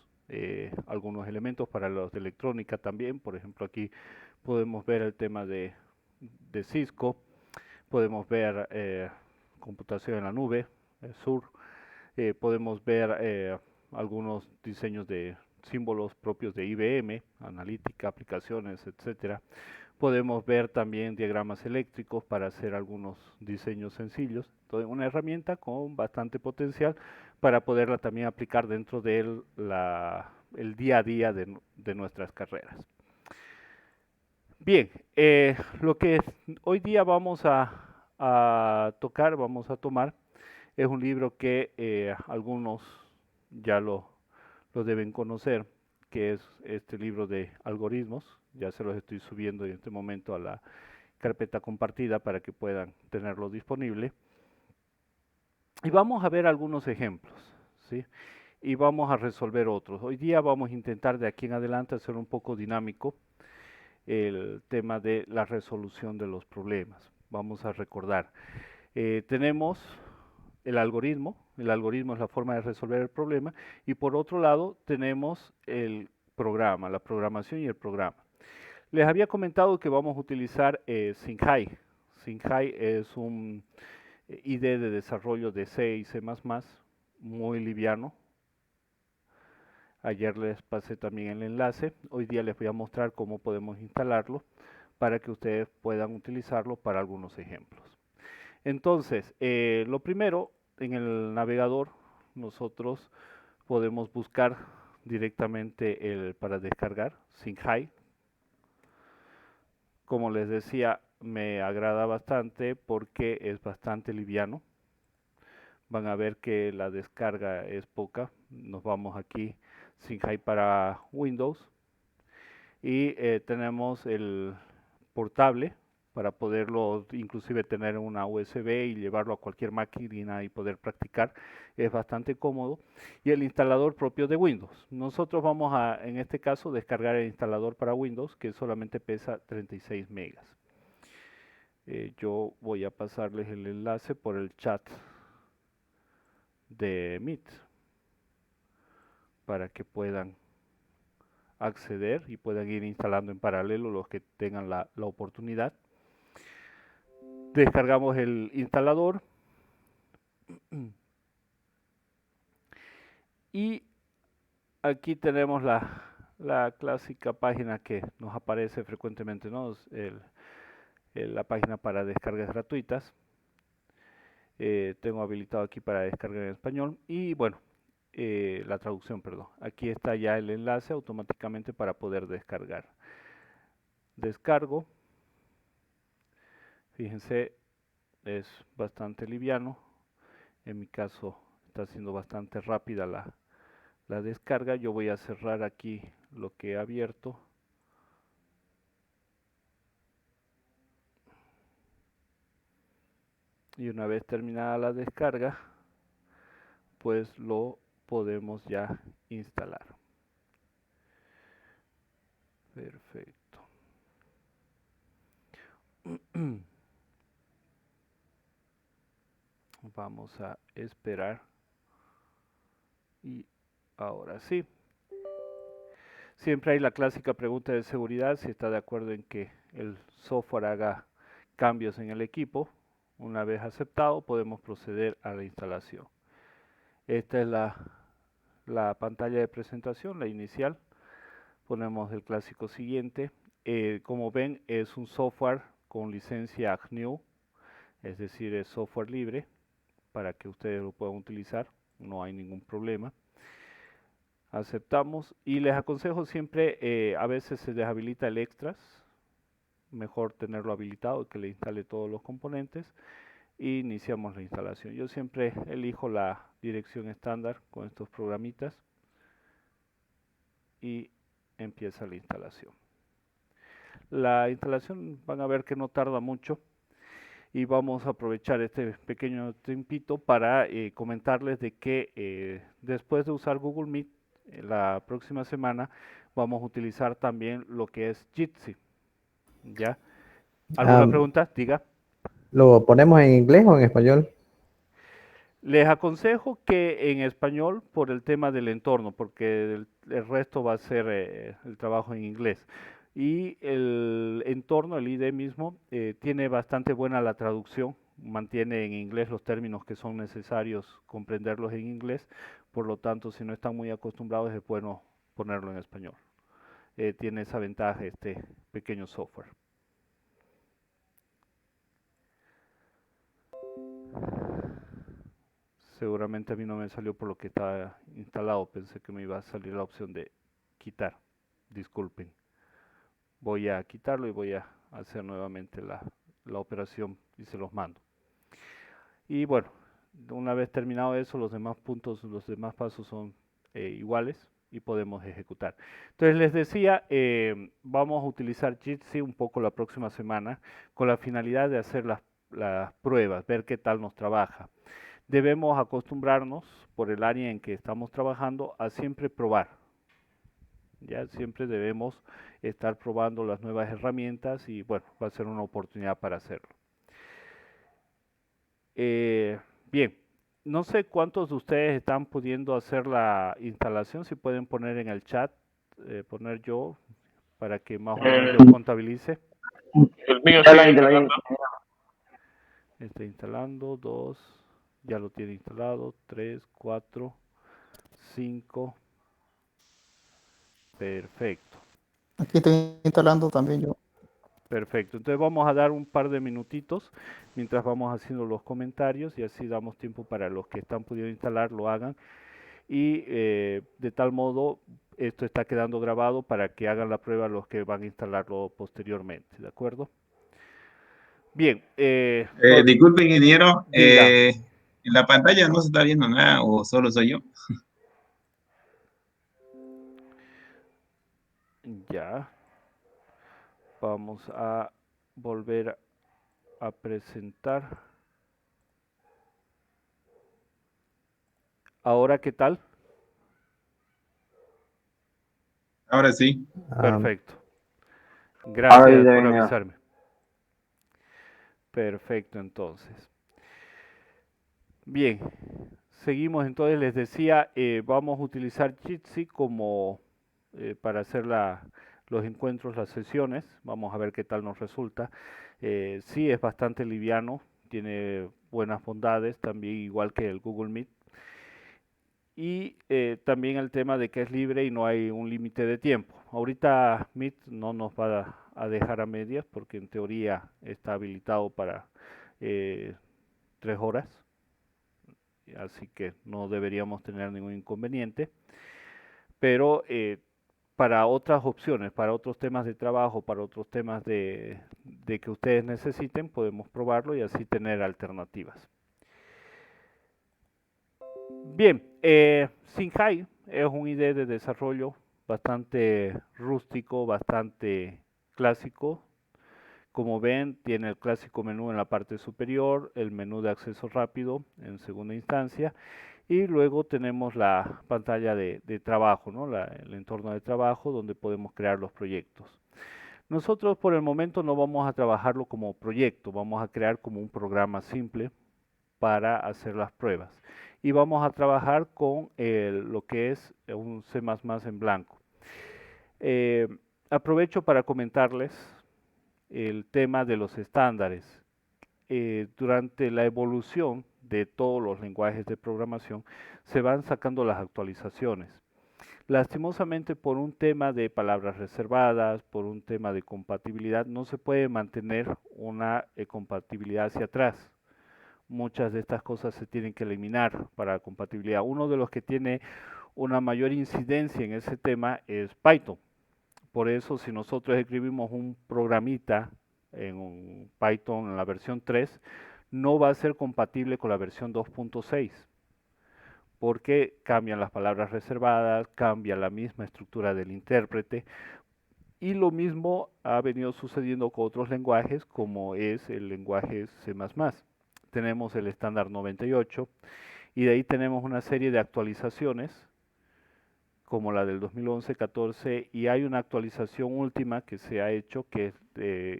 algunos elementos, para los de electrónica también, por ejemplo aquí podemos ver el tema de Cisco, podemos ver computación en la nube, SUR, podemos ver algunos diseños de símbolos propios de IBM, analítica, aplicaciones, etcétera. Podemos ver también diagramas eléctricos para hacer algunos diseños sencillos. Entonces, una herramienta con bastante potencial para poderla también aplicar dentro del el día a día de nuestras carreras. Bien, lo que hoy día vamos a tocar, vamos a tomar, es un libro que algunos ya lo deben conocer, que es este libro de algoritmos. Ya se los estoy subiendo en este momento a la carpeta compartida para que puedan tenerlo disponible. Y vamos a ver algunos ejemplos, ¿sí? Y vamos a resolver otros. Hoy día vamos a intentar de aquí en adelante hacer un poco dinámico el tema de la resolución de los problemas. Vamos a recordar, tenemos el algoritmo es la forma de resolver el problema, y por otro lado tenemos el programa, la programación y el programa. Les había comentado que vamos a utilizar Singhai. Singhai es un IDE de desarrollo de C y C++, muy liviano. Ayer les pasé también el enlace, hoy día les voy a mostrar cómo podemos instalarlo para que ustedes puedan utilizarlo para algunos ejemplos. Entonces, lo primero, en el navegador nosotros podemos buscar directamente para descargar Singhai. Como les decía, me agrada bastante porque es bastante liviano. Van a ver que la descarga es poca. Nos vamos aquí, Singhai para Windows. Y tenemos el portable para poderlo inclusive tener en una USB y llevarlo a cualquier máquina y poder practicar. Es bastante cómodo. Y el instalador propio de Windows. Nosotros vamos a, en este caso, descargar el instalador para Windows, que solamente pesa 36 megas. Yo voy a pasarles el enlace por el chat de Meet para que puedan acceder y puedan ir instalando en paralelo los que tengan la oportunidad. Descargamos el instalador y aquí tenemos la clásica página que nos aparece frecuentemente, ¿no? La página para descargas gratuitas. Tengo habilitado aquí para descargar en español y bueno, la traducción, perdón. Aquí está ya el enlace automáticamente para poder descargar. Descargo. Fíjense, es bastante liviano. En mi caso está siendo bastante rápida la descarga. Yo voy a cerrar aquí lo que he abierto. Y una vez terminada la descarga, pues lo podemos ya instalar. Perfecto. Vamos a esperar. Y ahora sí. Siempre hay la clásica pregunta de seguridad, si está de acuerdo en que el software haga cambios en el equipo. Una vez aceptado, podemos proceder a la instalación. Esta es la pantalla de presentación, la inicial. Ponemos el clásico siguiente. Como ven, es un software con licencia GNU, es decir, es software libre. para que ustedes lo puedan utilizar, no hay ningún problema. Aceptamos y les aconsejo siempre, a veces se deshabilita el extras, mejor tenerlo habilitado, que le instale todos los componentes y iniciamos la instalación. Yo siempre elijo la dirección estándar con estos programitas y empieza la instalación. La instalación van a ver que no tarda mucho y vamos a aprovechar este pequeño tiempito para comentarles de que después de usar Google Meet, la próxima semana vamos a utilizar también lo que es Jitsi. ¿Ya? ¿Alguna pregunta? Diga. ¿Lo ponemos en inglés o en español? Les aconsejo que en español por el tema del entorno, porque el resto va a ser el trabajo en inglés. Y el entorno, el IDE mismo, tiene bastante buena la traducción, mantiene en inglés los términos que son necesarios comprenderlos en inglés, por lo tanto, si no están muy acostumbrados, es bueno ponerlo en español. Tiene esa ventaja este pequeño software. Seguramente a mí no me salió por lo que está instalado, pensé que me iba a salir la opción de quitar, disculpen. Voy a quitarlo y voy a hacer nuevamente la operación y se los mando. Y bueno, una vez terminado eso, los demás puntos, los demás pasos son iguales y podemos ejecutar. Entonces les decía, vamos a utilizar Jitsi un poco la próxima semana con la finalidad de hacer las pruebas, ver qué tal nos trabaja. Debemos acostumbrarnos, por el área en que estamos trabajando, a siempre probar. Ya siempre debemos estar probando las nuevas herramientas y bueno, va a ser una oportunidad para hacerlo. Bien, no sé cuántos de ustedes están pudiendo hacer la instalación, si pueden poner en el chat, poner yo, para que más o menos yo contabilice. El mío sigue instalando. Está instalando, 2, ya lo tiene instalado, 3, 4, 5, perfecto. Aquí estoy instalando también yo. Perfecto, entonces vamos a dar un par de minutitos mientras vamos haciendo los comentarios y así damos tiempo para los que están pudiendo instalar lo hagan y de tal modo esto está quedando grabado para que hagan la prueba los que van a instalarlo posteriormente, ¿de acuerdo? Bien. Disculpe, ingeniero, Diga. en la pantalla no se está viendo nada o solo soy yo. Ya. Vamos a volver a presentar. ¿Ahora qué tal? Ahora sí. Perfecto. Gracias por avisarme. Perfecto, entonces. Bien, seguimos entonces, les decía, vamos a utilizar Jitsi como para hacer los encuentros, las sesiones. Vamos a ver qué tal nos resulta. Sí, es bastante liviano, tiene buenas bondades, también igual que el Google Meet. Y también el tema de que es libre y no hay un límite de tiempo. Ahorita Meet no nos va a dejar a medias porque en teoría está habilitado para 3 horas. Así que no deberíamos tener ningún inconveniente. Pero para otras opciones, para otros temas de trabajo, para otros temas de que ustedes necesiten, podemos probarlo y así tener alternativas. Bien, Singhai es un IDE de desarrollo bastante rústico, bastante clásico. Como ven, tiene el clásico menú en la parte superior, el menú de acceso rápido en segunda instancia y luego tenemos la pantalla de trabajo, ¿no? El entorno de trabajo donde podemos crear los proyectos. Nosotros por el momento no vamos a trabajarlo como proyecto, vamos a crear como un programa simple para hacer las pruebas. Y vamos a trabajar con lo que es un C++ en blanco. Aprovecho para comentarles el tema de los estándares. Durante la evolución de todos los lenguajes de programación se van sacando las actualizaciones. Lastimosamente por un tema de palabras reservadas, por un tema de compatibilidad, no se puede mantener una compatibilidad hacia atrás. muchas de estas cosas se tienen que eliminar para compatibilidad. Uno de los que tiene una mayor incidencia en ese tema es Python. Por eso, si nosotros escribimos un programita en un Python en la versión 3, no va a ser compatible con la versión 2.6, porque cambian las palabras reservadas, cambia la misma estructura del intérprete, y lo mismo ha venido sucediendo con otros lenguajes, como es el lenguaje C++. Tenemos el estándar 98, y de ahí tenemos una serie de actualizaciones, como la del 2011-14, y hay una actualización última que se ha hecho, que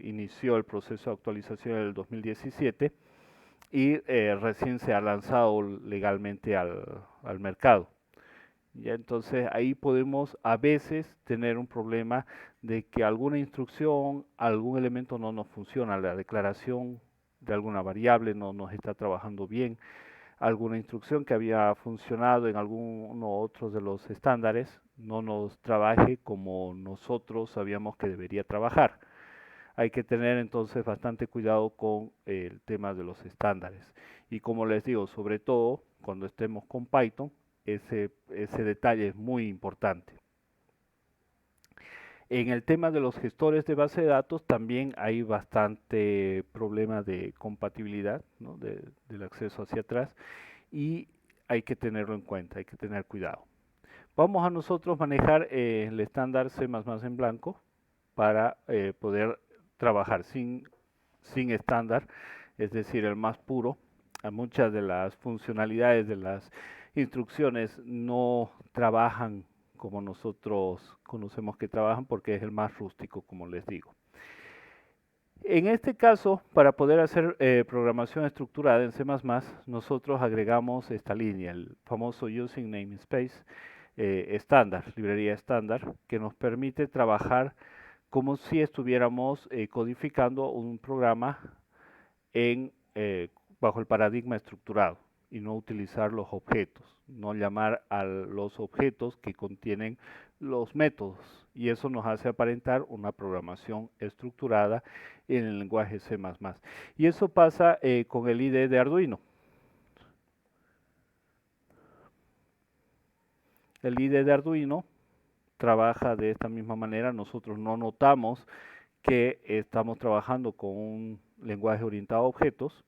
inició el proceso de actualización en el 2017, y recién se ha lanzado legalmente al mercado. Ya, entonces ahí podemos a veces tener un problema de que alguna instrucción, algún elemento no nos funciona, la declaración de alguna variable no nos está trabajando bien, alguna instrucción que había funcionado en alguno otro de los estándares no nos trabaje como nosotros sabíamos que debería trabajar. Hay que tener entonces bastante cuidado con el tema de los estándares. Y como les digo, sobre todo cuando estemos con Python, ese detalle es muy importante. En el tema de los gestores de base de datos también hay bastante problema de compatibilidad, ¿no? del acceso hacia atrás, y hay que tenerlo en cuenta, hay que tener cuidado. Vamos a nosotros manejar el estándar C++ en blanco para poder trabajar sin estándar, es decir, el más puro. A muchas de las funcionalidades de las instrucciones no trabajan como nosotros conocemos que trabajan, porque es el más rústico, como les digo. En este caso, para poder hacer programación estructurada en C++, nosotros agregamos esta línea, el famoso Using Namespace estándar, librería estándar, que nos permite trabajar como si estuviéramos codificando un programa bajo el paradigma estructurado, y no utilizar los objetos, no llamar a los objetos que contienen los métodos, y eso nos hace aparentar una programación estructurada en el lenguaje C++. Y eso pasa con el IDE de Arduino. El IDE de Arduino trabaja de esta misma manera. Nosotros no notamos que estamos trabajando con un lenguaje orientado a objetos,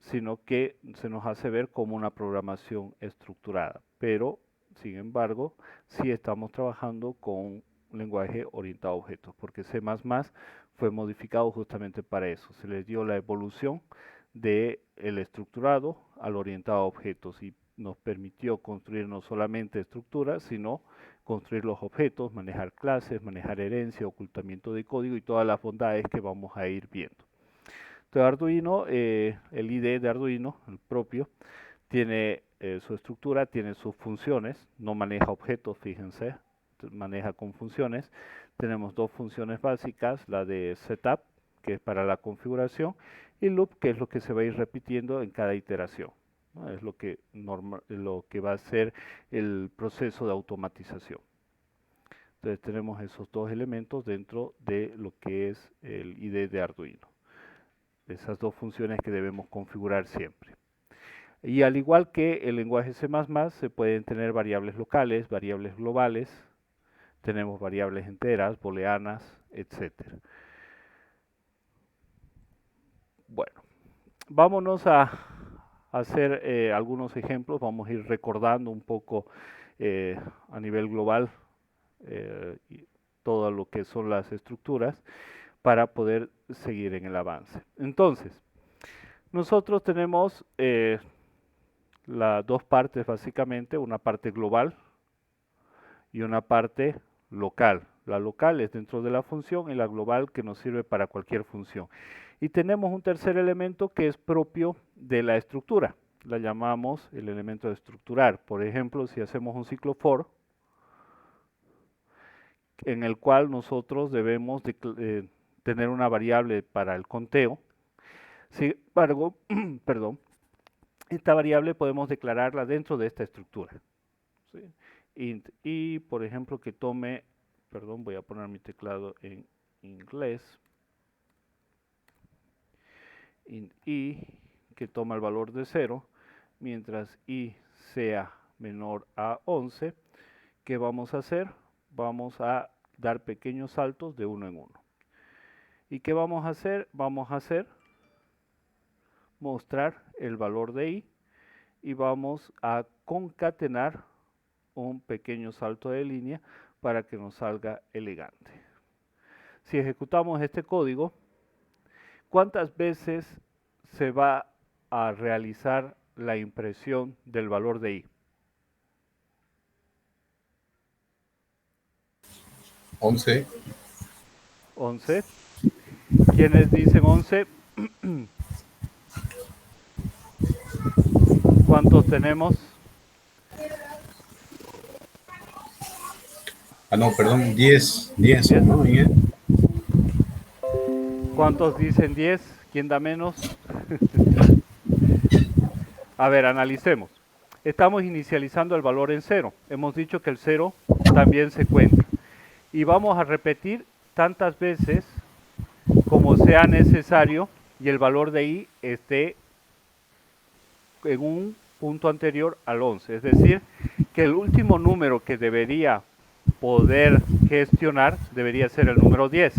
sino que se nos hace ver como una programación estructurada. Pero, sin embargo, sí estamos trabajando con un lenguaje orientado a objetos, porque C++ fue modificado justamente para eso. Se les dio la evolución del estructurado al orientado a objetos, y nos permitió construir no solamente estructuras, sino construir los objetos, manejar clases, manejar herencia, ocultamiento de código y todas las bondades que vamos a ir viendo. Entonces Arduino, el IDE de Arduino, el propio, tiene su estructura, tiene sus funciones, no maneja objetos, fíjense, maneja con funciones. Tenemos dos funciones básicas, la de setup, que es para la configuración, y loop, que es lo que se va a ir repitiendo en cada iteración, ¿no? Es lo que va a ser el proceso de automatización. Entonces tenemos esos dos elementos dentro de lo que es el IDE de Arduino. Esas dos funciones que debemos configurar siempre. Y al igual que el lenguaje C++, se pueden tener variables locales, variables globales, tenemos variables enteras, booleanas, etc. Bueno, vámonos a hacer algunos ejemplos, vamos a ir recordando un poco a nivel global todo lo que son las estructuras, para poder seguir en el avance. Entonces, nosotros tenemos las dos partes básicamente, una parte global y una parte local. La local es dentro de la función, y la global que nos sirve para cualquier función. Y tenemos un tercer elemento que es propio de la estructura, la llamamos el elemento de estructurar. Por ejemplo, si hacemos un ciclo for, en el cual nosotros debemos tener una variable para el conteo. Sin embargo, perdón, esta variable podemos declararla dentro de esta estructura, ¿sí? Int i, por ejemplo, que tome, perdón, voy a poner mi teclado en inglés. Int i, que toma el valor de 0, mientras i sea menor a 11, ¿qué vamos a hacer? Vamos a dar pequeños saltos de 1 en 1. ¿Y qué vamos a hacer? Vamos a mostrar el valor de i y vamos a concatenar un pequeño salto de línea para que nos salga elegante. Si ejecutamos este código, ¿cuántas veces se va a realizar la impresión del valor de i? 11. 11. ¿Quiénes dicen 11? ¿Cuántos tenemos? Ah, no, perdón, 10. 10, 10. ¿no? ¿Cuántos dicen 10? ¿Quién da menos? A ver, analicemos. Estamos inicializando el valor en 0. Hemos dicho que el 0 también se cuenta. Y vamos a repetir tantas veces como sea necesario y el valor de i esté en un punto anterior al 11. Es decir, que el último número que debería poder gestionar debería ser el número 10.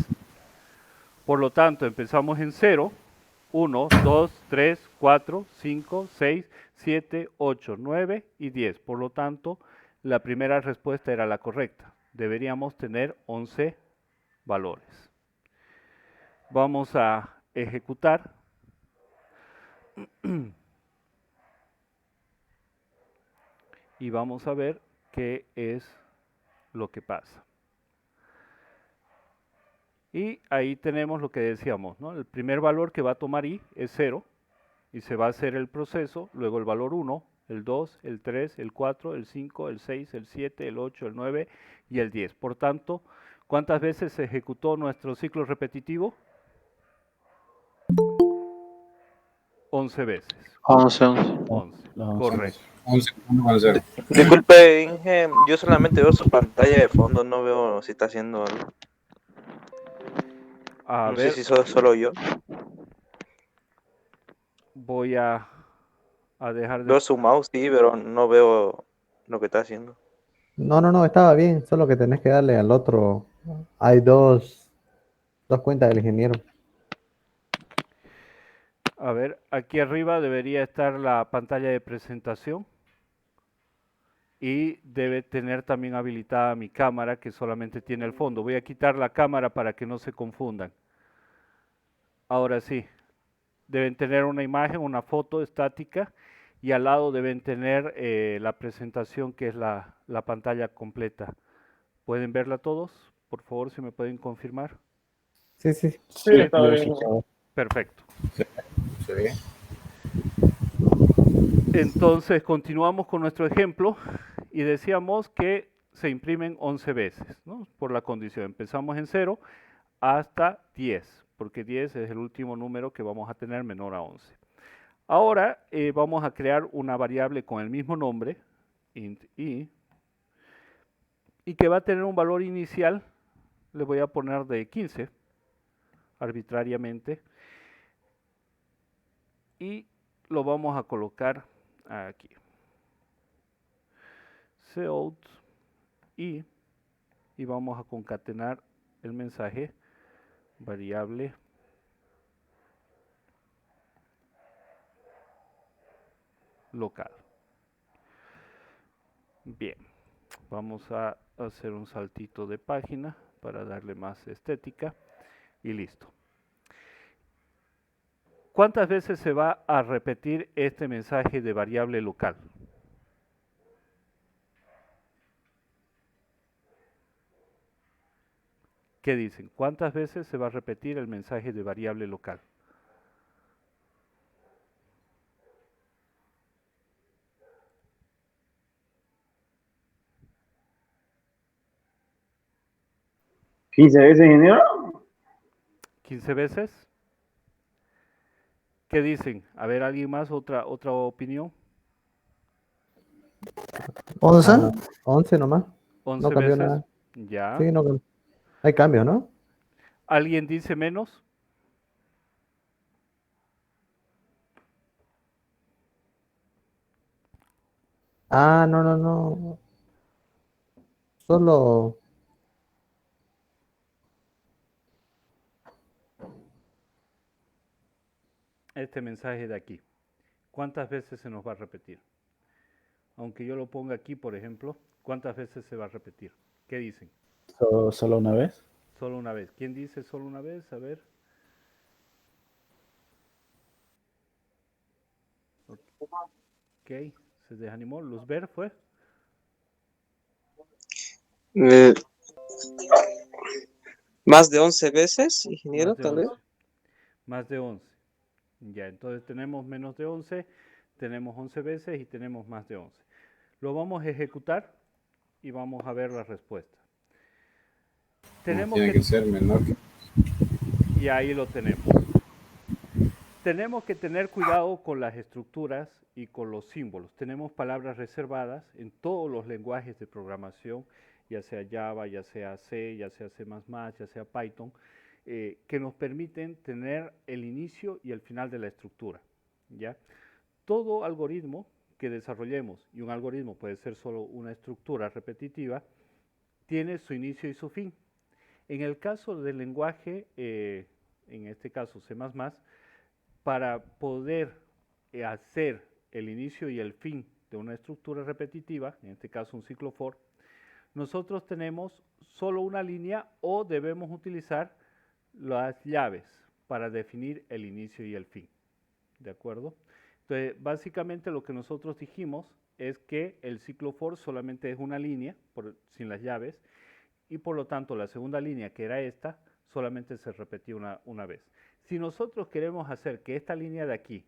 Por lo tanto, empezamos en 0, 1, 2, 3, 4, 5, 6, 7, 8, 9 y 10. Por lo tanto, la primera respuesta era la correcta. Deberíamos tener 11 valores. Vamos a ejecutar. Y vamos a ver qué es lo que pasa. Y ahí tenemos lo que decíamos, ¿no? El primer valor que va a tomar i es 0 y se va a hacer el proceso, luego el valor 1, el 2, el 3, el 4, el 5, el 6, el 7, el 8, el 9 y el 10. Por tanto, ¿cuántas veces se ejecutó nuestro ciclo repetitivo? 11 veces. 11. 11, correcto. 11, ¿cuándo van a ser? Disculpe, Inge, yo solamente veo su pantalla de fondo, no veo si está haciendo algo. A No ver, sé si soy solo yo. voy a dejar de... Veo su mouse, sí, pero no veo lo que está haciendo. No, estaba bien, solo que tenés que darle al otro. Hay dos cuentas del ingeniero. A ver, aquí arriba debería estar la pantalla de presentación y debe tener también habilitada mi cámara que solamente tiene el fondo. Voy a quitar la cámara para que no se confundan. Ahora sí, deben tener una imagen, una foto estática y al lado deben tener la presentación que es la pantalla completa. ¿Pueden verla todos? Por favor, si me pueden confirmar. Sí. Sí, está bien. Perfecto. Se ve. Entonces continuamos con nuestro ejemplo y decíamos que se imprimen 11 veces, ¿no? Por la condición. Empezamos en 0 hasta 10, porque 10 es el último número que vamos a tener menor a 11. Ahora vamos a crear una variable con el mismo nombre, int i, y que va a tener un valor inicial, le voy a poner de 15, arbitrariamente, y lo vamos a colocar aquí. Cout y vamos a concatenar el mensaje variable local. Bien, vamos a hacer un saltito de página para darle más estética y listo. ¿Cuántas veces se va a repetir este mensaje de variable local? ¿Qué dicen? ¿Cuántas veces se va a repetir el mensaje de variable local? ¿15 veces, ingeniero? 15 veces. ¿Qué dicen? A ver, ¿alguien más? ¿Otra opinión? 11. 11 nomás. 11 No cambió veces. nada. Ya. Sí, no, hay cambios, ¿no? ¿Alguien dice menos? Ah, no, no, no. Solo. Este mensaje de aquí. ¿Cuántas veces se nos va a repetir? Aunque yo lo ponga aquí, por ejemplo, ¿cuántas veces se va a repetir? ¿Qué dicen? Solo una vez. Solo una vez. ¿Quién dice solo una vez? A ver. Ok, se desanimó. Luzber fue. Eh, ¿Más de 11 veces, ingeniero, Más de tal vez? 11. Más de 11. Ya, entonces tenemos menos de 11, tenemos 11 veces y tenemos más de 11. Lo vamos a ejecutar y vamos a ver la respuesta. Tenemos Tiene que ser menor que... Y ahí lo tenemos. Tenemos que tener cuidado con las estructuras y con los símbolos. Tenemos palabras reservadas en todos los lenguajes de programación, ya sea Java, ya sea C, ya sea C++, ya sea Python, que nos permiten tener el inicio y el final de la estructura, ¿ya? Todo algoritmo que desarrollemos, y un algoritmo puede ser solo una estructura repetitiva, tiene su inicio y su fin. En el caso del lenguaje, en este caso C++, para poder hacer el inicio y el fin de una estructura repetitiva, en este caso un ciclo for, nosotros tenemos solo una línea o debemos utilizar las llaves para definir el inicio y el fin. ¿De acuerdo? Entonces, básicamente lo que nosotros dijimos es que el ciclo for solamente es una línea sin las llaves y por lo tanto la segunda línea, que era esta, solamente se repetía una vez. Si nosotros queremos hacer que esta línea de aquí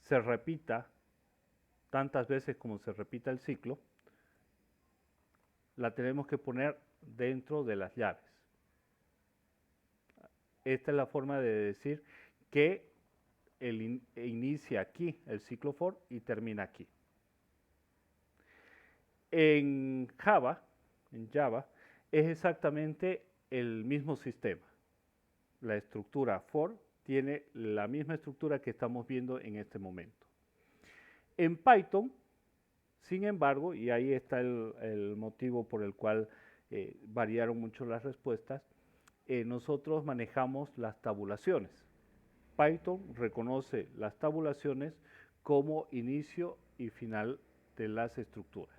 se repita tantas veces como se repita el ciclo, la tenemos que poner dentro de las llaves. Esta es la forma de decir que inicia aquí el ciclo for y termina aquí. En Java, es exactamente el mismo sistema. La estructura for tiene la misma estructura que estamos viendo en este momento. En Python, sin embargo, y ahí está el motivo por el cual variaron mucho las respuestas, nosotros manejamos las tabulaciones. Python reconoce las tabulaciones como inicio y final de las estructuras.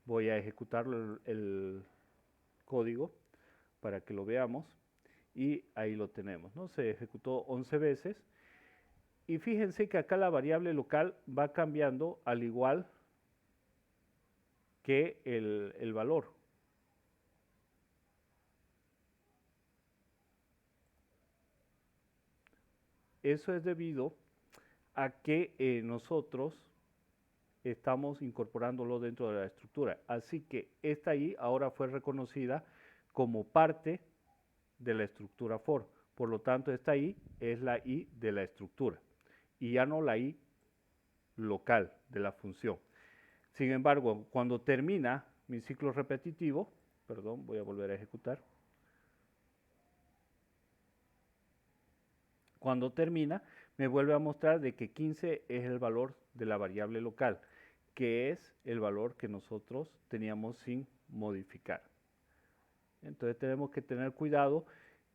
Voy a ejecutar el código para que lo veamos y ahí lo tenemos, ¿no? Se ejecutó 11 veces y fíjense que acá la variable local va cambiando al igual que el valor. Eso es debido a que nosotros estamos incorporándolo dentro de la estructura. Así que esta I ahora fue reconocida como parte de la estructura for. Por lo tanto, esta I es la I de la estructura y ya no la I local de la función. Sin embargo, cuando termina mi ciclo repetitivo, perdón, voy a volver a ejecutar. Cuando termina, me vuelve a mostrar de que 15 es el valor de la variable local, que es el valor que nosotros teníamos sin modificar. Entonces tenemos que tener cuidado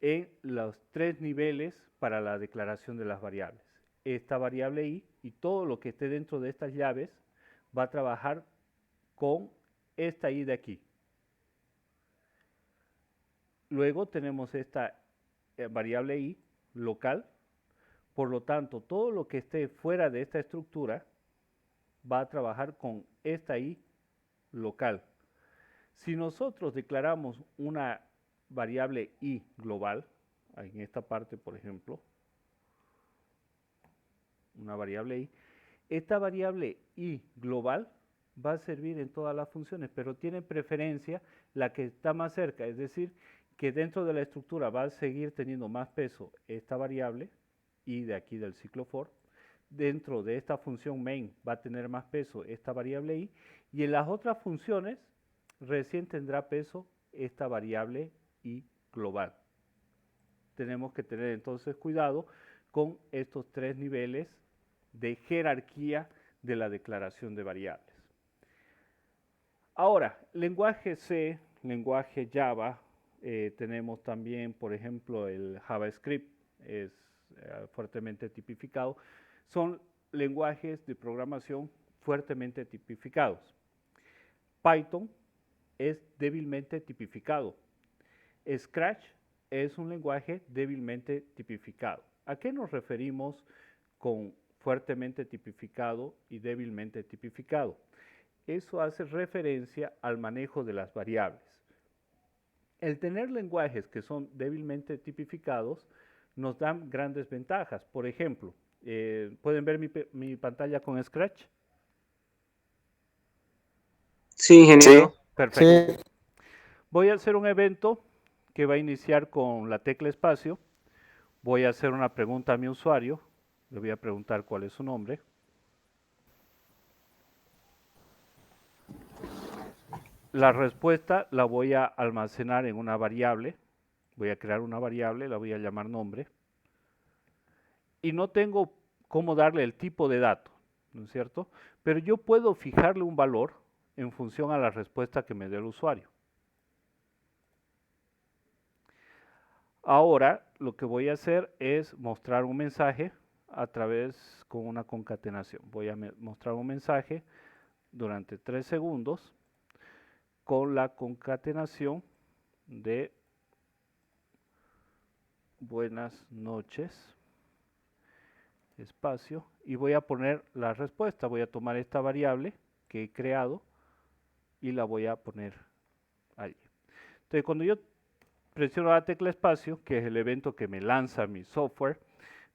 en los 3 niveles para la declaración de las variables. Esta variable i y todo lo que esté dentro de estas llaves va a trabajar con esta i de aquí. Luego tenemos esta variable i local. Por lo tanto, todo lo que esté fuera de esta estructura va a trabajar con esta i local. Si nosotros declaramos una variable i global, en esta parte, por ejemplo, una variable i, esta variable i global va a servir en todas las funciones, pero tiene preferencia la que está más cerca, es decir, que dentro de la estructura va a seguir teniendo más peso esta variable i de aquí del ciclo for. Dentro de esta función main va a tener más peso esta variable i, y en las otras funciones recién tendrá peso esta variable i global. Tenemos que tener entonces cuidado con estos 3 niveles de jerarquía de la declaración de variables. Ahora, lenguaje C, lenguaje Java, tenemos también, por ejemplo, el JavaScript, es fuertemente tipificado. Son lenguajes de programación fuertemente tipificados. Python es débilmente tipificado. Scratch es un lenguaje débilmente tipificado. ¿A qué nos referimos con fuertemente tipificado y débilmente tipificado? Eso hace referencia al manejo de las variables. El tener lenguajes que son débilmente tipificados nos dan grandes ventajas. Por ejemplo, ¿pueden ver mi pantalla con Scratch? Sí, ingeniero. Perfecto. Sí, Voy a hacer un evento que va a iniciar con la tecla espacio. Voy a hacer una pregunta a mi usuario. Le voy a preguntar cuál es su nombre. La respuesta la voy a almacenar en una variable. Voy a crear una variable, la voy a llamar nombre. Y no tengo cómo darle el tipo de dato, ¿no es cierto? Pero yo puedo fijarle un valor en función a la respuesta que me dé el usuario. Ahora lo que voy a hacer es mostrar un mensaje a través con una concatenación. Voy a mostrar un mensaje durante 3 segundos con la concatenación de buenas noches, espacio, y voy a poner la respuesta. Voy a tomar esta variable que he creado y la voy a poner ahí. Entonces, cuando yo presiono la tecla espacio, que es el evento que me lanza mi software,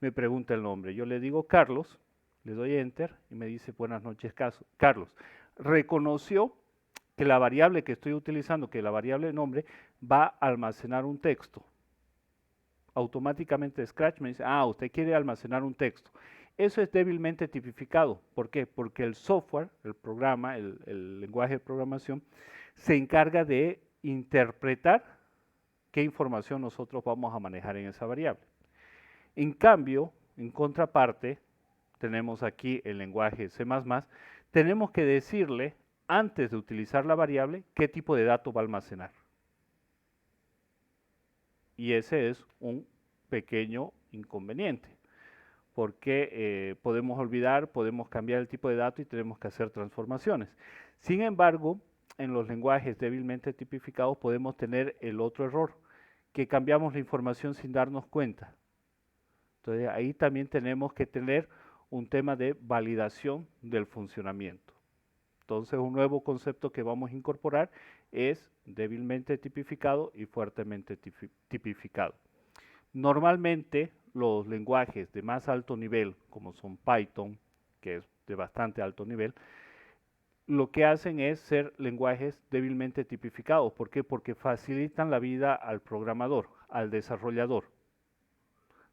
me pregunta el nombre. Yo le digo Carlos, le doy Enter y me dice buenas noches, Carlos. Reconoció que la variable que estoy utilizando, que la variable de nombre, va a almacenar un texto. Automáticamente Scratch me dice, usted quiere almacenar un texto. Eso es débilmente tipificado. ¿Por qué? Porque el software, el programa, el lenguaje de programación, se encarga de interpretar qué información nosotros vamos a manejar en esa variable. En cambio, en contraparte, tenemos aquí el lenguaje C++, tenemos que decirle, antes de utilizar la variable, qué tipo de dato va a almacenar. Y ese es un pequeño inconveniente, porque podemos olvidar, podemos cambiar el tipo de dato y tenemos que hacer transformaciones. Sin embargo, en los lenguajes débilmente tipificados podemos tener el otro error, que cambiamos la información sin darnos cuenta. Entonces ahí también tenemos que tener un tema de validación del funcionamiento. Entonces un nuevo concepto que vamos a incorporar es débilmente tipificado y fuertemente tipificado. Normalmente los lenguajes de más alto nivel, como son Python, que es de bastante alto nivel, lo que hacen es ser lenguajes débilmente tipificados. ¿Por qué? Porque facilitan la vida al programador, al desarrollador.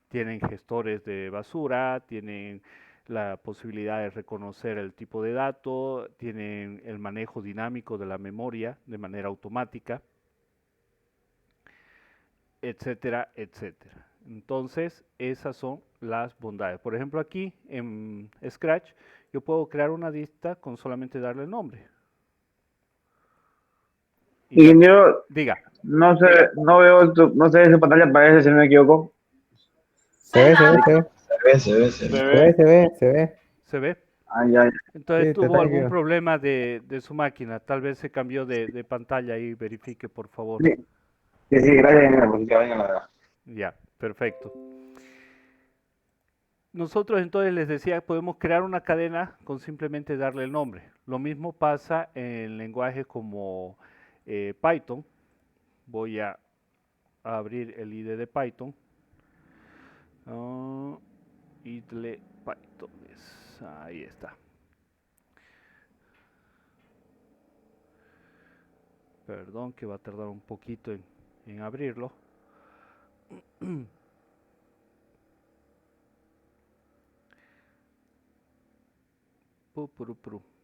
Tienen gestores de basura, tienen la posibilidad de reconocer el tipo de dato, tienen el manejo dinámico de la memoria de manera automática, etcétera, etcétera. Entonces, esas son las bondades. Por ejemplo, aquí en Scratch, yo puedo crear una lista con solamente darle el nombre. Ingeniero, Diga. no sé, no veo, no sé, esa pantalla aparece, si no me equivoco. Se ve, se ve, se ve. ¿Se ve? Ya. Entonces Sí, te tuvo está algún equivocado. problema de su máquina. Tal vez se cambió de pantalla y verifique, por favor. Sí, gracias, ingeniero, porque venga la verdad. Ya, perfecto. Nosotros entonces les decía, podemos crear una cadena con simplemente darle el nombre. Lo mismo pasa en lenguajes como Python. Voy a abrir el IDE de Python. IDLE Python. Ahí está. Perdón que va a tardar un poquito en abrirlo.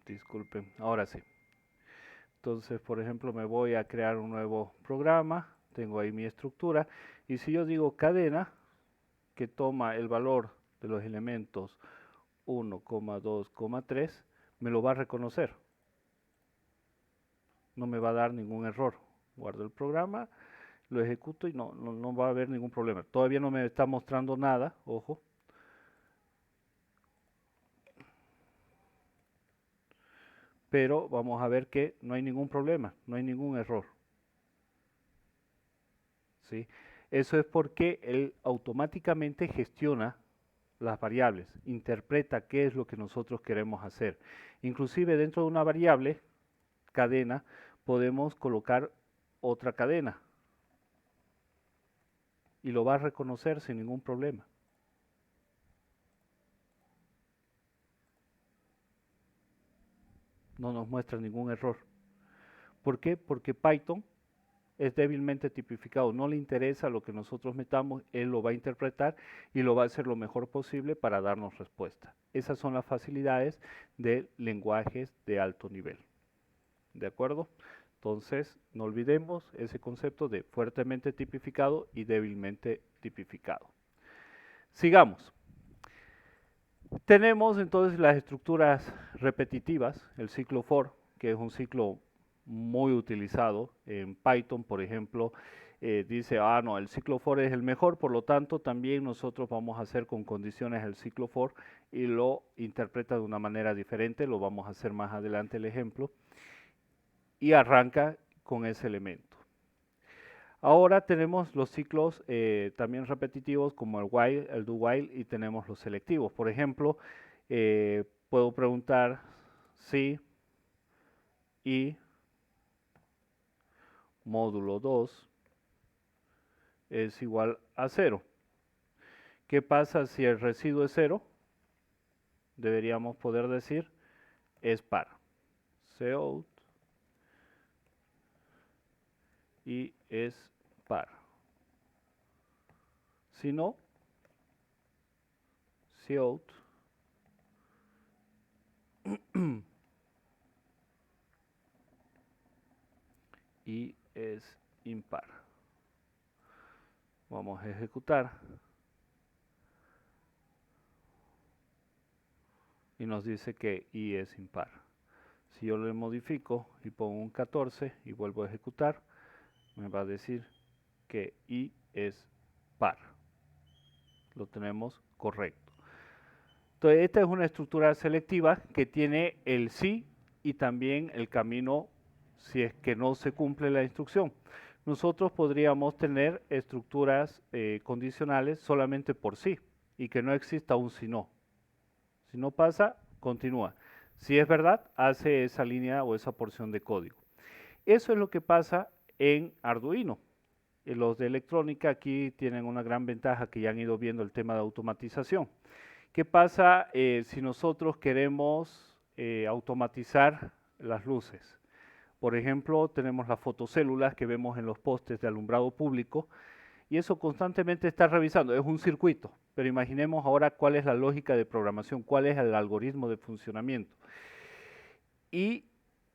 Disculpen, ahora sí. Entonces, por ejemplo, me voy a crear un nuevo programa. Tengo ahí mi estructura. Y si yo digo cadena, que toma el valor de los elementos 1,2,3, me lo va a reconocer. No me va a dar ningún error. Guardo el programa, lo ejecuto y no va a haber ningún problema. Todavía no me está mostrando nada, ojo. Pero vamos a ver que no hay ningún problema, no hay ningún error. ¿Sí? Eso es porque él automáticamente gestiona las variables, interpreta qué es lo que nosotros queremos hacer. Inclusive dentro de una variable, cadena, podemos colocar otra cadena y lo va a reconocer sin ningún problema. No nos muestra ningún error. ¿Por qué? Porque Python es débilmente tipificado, no le interesa lo que nosotros metamos, él lo va a interpretar y lo va a hacer lo mejor posible para darnos respuesta. Esas son las facilidades de lenguajes de alto nivel. ¿De acuerdo? Entonces, no olvidemos ese concepto de fuertemente tipificado y débilmente tipificado. Sigamos. Tenemos entonces las estructuras repetitivas, el ciclo for, que es un ciclo muy utilizado en Python, por ejemplo, dice, no, el ciclo for es el mejor, por lo tanto también nosotros vamos a hacer con condiciones el ciclo for y lo interpreta de una manera diferente, lo vamos a hacer más adelante el ejemplo, y arranca con ese elemento. Ahora tenemos los ciclos también repetitivos como el while, el do while y tenemos los selectivos. Por ejemplo, puedo preguntar si y módulo 2 es igual a 0. ¿Qué pasa si el residuo es 0? Deberíamos poder decir es par. Cout y es par. Si no, cout y es impar. Vamos a ejecutar y nos dice que i es impar. Si yo le modifico y pongo un 14 y vuelvo a ejecutar, me va a decir que i es par. Lo tenemos correcto. Entonces, esta es una estructura selectiva que tiene el sí y también el camino si es que no se cumple la instrucción. Nosotros podríamos tener estructuras condicionales solamente por sí y que no exista un si no. Si no pasa, continúa. Si es verdad, hace esa línea o esa porción de código. Eso es lo que pasa en Arduino. Los de electrónica aquí tienen una gran ventaja que ya han ido viendo el tema de automatización. ¿Qué pasa si nosotros queremos automatizar las luces? Por ejemplo, tenemos las fotocélulas que vemos en los postes de alumbrado público y eso constantemente está revisando, es un circuito, pero imaginemos ahora cuál es la lógica de programación, cuál es el algoritmo de funcionamiento. Y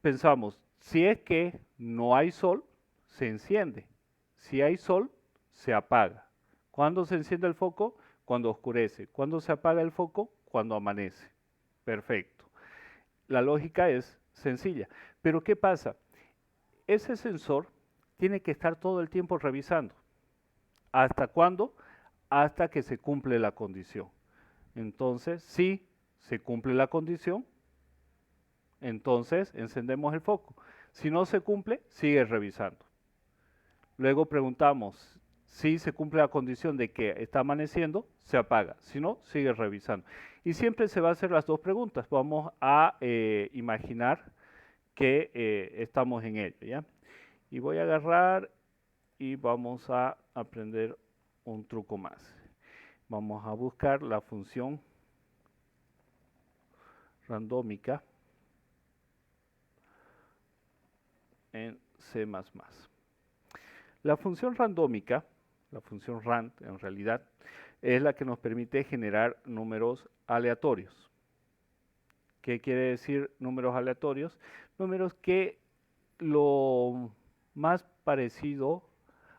pensamos, si es que no hay sol, se enciende. Si hay sol, se apaga. ¿Cuándo se enciende el foco? Cuando oscurece. ¿Cuándo se apaga el foco? Cuando amanece. Perfecto. La lógica es sencilla. Pero ¿qué pasa? Ese sensor tiene que estar todo el tiempo revisando. ¿Hasta cuándo? Hasta que se cumple la condición. Entonces, si se cumple la condición, entonces encendemos el foco. Si no se cumple, sigue revisando. Luego preguntamos si se cumple la condición de que está amaneciendo, se apaga. Si no, sigue revisando. Y siempre se va a hacer las dos preguntas. Vamos a imaginar que estamos en ello, ¿ya? Y voy a agarrar y vamos a aprender un truco más. Vamos a buscar la función randómica en C++. La función randómica, la función rand en realidad, es la que nos permite generar números aleatorios. ¿Qué quiere decir números aleatorios? Números que lo más parecido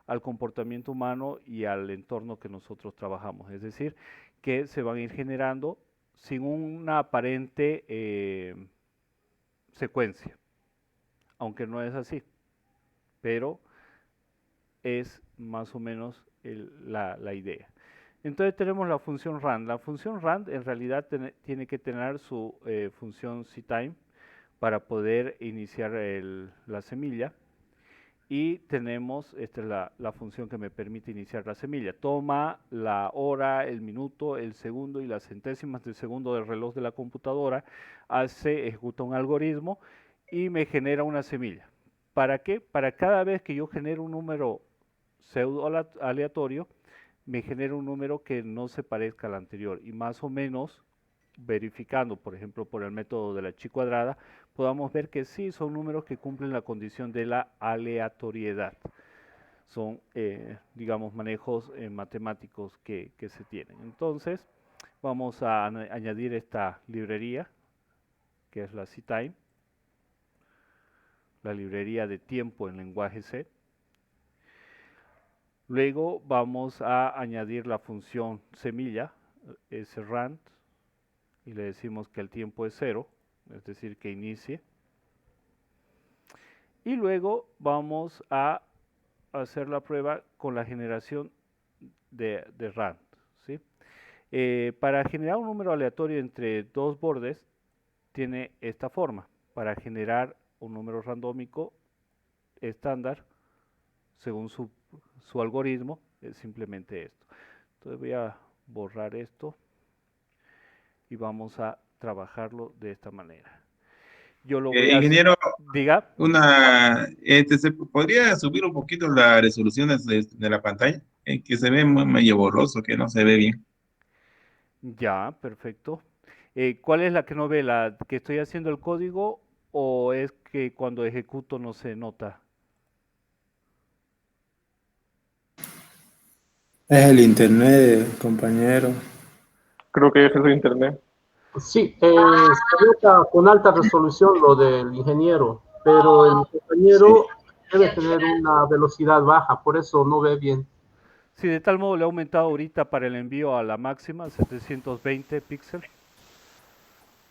al comportamiento humano y al entorno que nosotros trabajamos, es decir, que se van a ir generando sin una aparente secuencia, aunque no es así, pero es más o menos la idea. Entonces tenemos la función rand. La función rand en realidad tiene que tener su función ctime para poder iniciar la semilla. Y tenemos, esta es la función que me permite iniciar la semilla. Toma la hora, el minuto, el segundo y las centésimas de segundo del reloj de la computadora, ejecuta un algoritmo y me genera una semilla. ¿Para qué? Para cada vez que yo genero un número pseudo aleatorio, me genera un número que no se parezca al anterior y más o menos verificando, por ejemplo, por el método de la chi cuadrada, podamos ver que sí son números que cumplen la condición de la aleatoriedad. Son, digamos, manejos matemáticos que se tienen. Entonces, vamos a añadir esta librería, que es la ctime, la librería de tiempo en lenguaje C. Luego vamos a añadir la función semilla, srand, y le decimos que el tiempo es 0, es decir, que inicie. Y luego vamos a hacer la prueba con la generación de rand, ¿sí? Para generar un número aleatorio entre dos bordes, tiene esta forma. Para generar un número randómico estándar, según su algoritmo, es simplemente esto. Entonces voy a borrar esto y vamos a trabajarlo de esta manera. Yo lo voy a ingeniero, diga. ¿se podría subir un poquito la resolución de la pantalla? Que se ve medio borroso, que no se ve bien. Ya, perfecto. ¿Cuál es la que no ve? ¿La que estoy haciendo el código o es que cuando ejecuto no se nota? Es el internet, compañero. Creo que es el internet. Sí, se nota con alta resolución lo del ingeniero, pero el compañero debe tener una velocidad baja, por eso no ve bien. Sí, de tal modo le he aumentado ahorita para el envío a la máxima, 720 píxeles.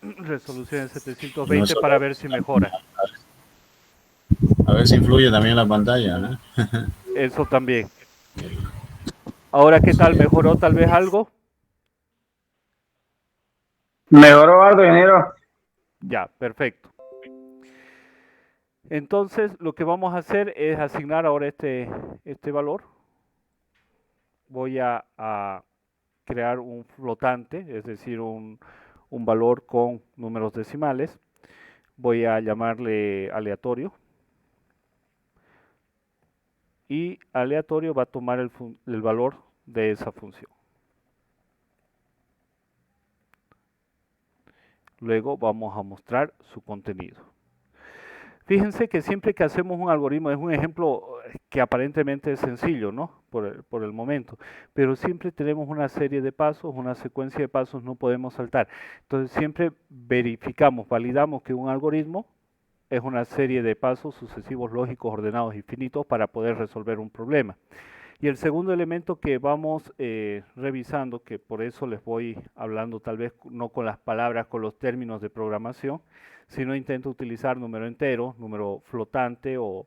Resolución de 720 para ver si mejora. A ver si influye también la pantalla, ¿no? Eso también. Ahora, ¿qué tal? ¿Mejoró tal vez algo? Mejoró algo, ingeniero. Ya, perfecto. Entonces, lo que vamos a hacer es asignar ahora este valor. Voy a crear un flotante, es decir, un valor con números decimales. Voy a llamarle aleatorio. Y aleatorio va a tomar el valor de esa función. Luego vamos a mostrar su contenido. Fíjense que siempre que hacemos un algoritmo, es un ejemplo que aparentemente es sencillo, ¿no? Por el momento, pero siempre tenemos una serie de pasos, una secuencia de pasos, no podemos saltar. Entonces siempre verificamos, validamos que un algoritmo es una serie de pasos sucesivos, lógicos, ordenados y finitos para poder resolver un problema. Y el segundo elemento que vamos revisando, que por eso les voy hablando tal vez no con las palabras, con los términos de programación, sino intento utilizar número entero, número flotante o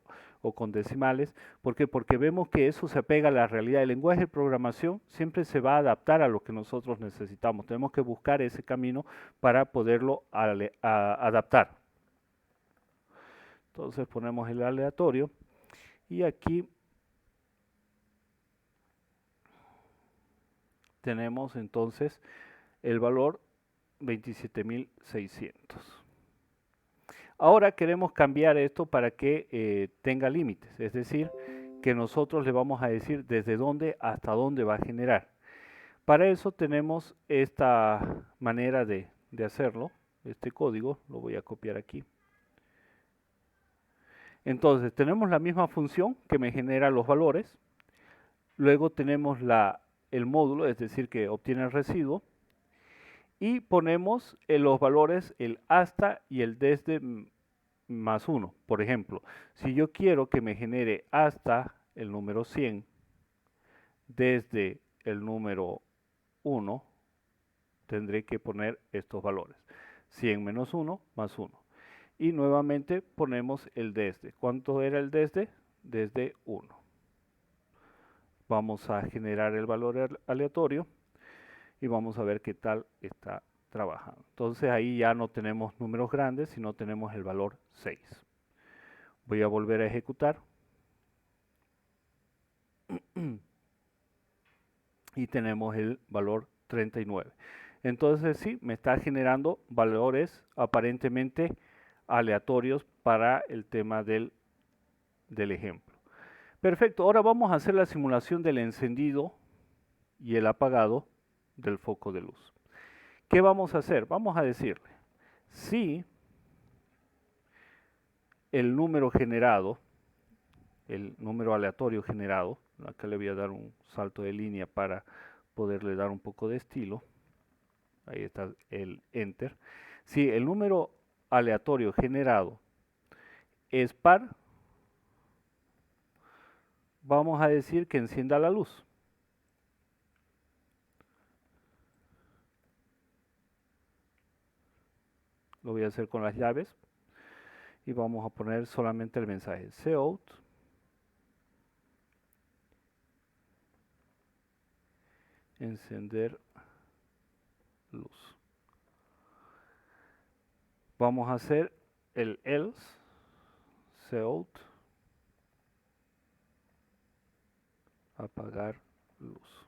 con decimales. ¿Por qué? Porque vemos que eso se apega a la realidad. El lenguaje de programación siempre se va a adaptar a lo que nosotros necesitamos. Tenemos que buscar ese camino para poderlo adaptar. Entonces ponemos el aleatorio y aquí tenemos entonces el valor 27.600. Ahora queremos cambiar esto para que tenga límites, es decir, que nosotros le vamos a decir desde dónde hasta dónde va a generar. Para eso tenemos esta manera de hacerlo, este código, lo voy a copiar aquí. Entonces tenemos la misma función que me genera los valores, luego tenemos el módulo, es decir, que obtiene el residuo, y ponemos los valores, el hasta y el desde más 1. Por ejemplo, si yo quiero que me genere hasta el número 100, desde el número 1, tendré que poner estos valores. 100 menos 1 más 1. Y nuevamente ponemos el desde. ¿Cuánto era el desde? Desde 1. Vamos a generar el valor aleatorio y vamos a ver qué tal está trabajando. Entonces ahí ya no tenemos números grandes, sino tenemos el valor 6. Voy a volver a ejecutar. Y tenemos el valor 39. Entonces sí, me está generando valores aparentemente aleatorios para el tema del ejemplo. Perfecto, ahora vamos a hacer la simulación del encendido y el apagado del foco de luz. ¿Qué vamos a hacer? Vamos a decirle, si el número generado, el número aleatorio generado, acá le voy a dar un salto de línea para poderle dar un poco de estilo, ahí está el enter. Si el número aleatorio generado es par, vamos a decir que encienda la luz. Lo voy a hacer con las llaves y vamos a poner solamente el mensaje cout encender luz. Vamos a hacer el else cout apagar luz.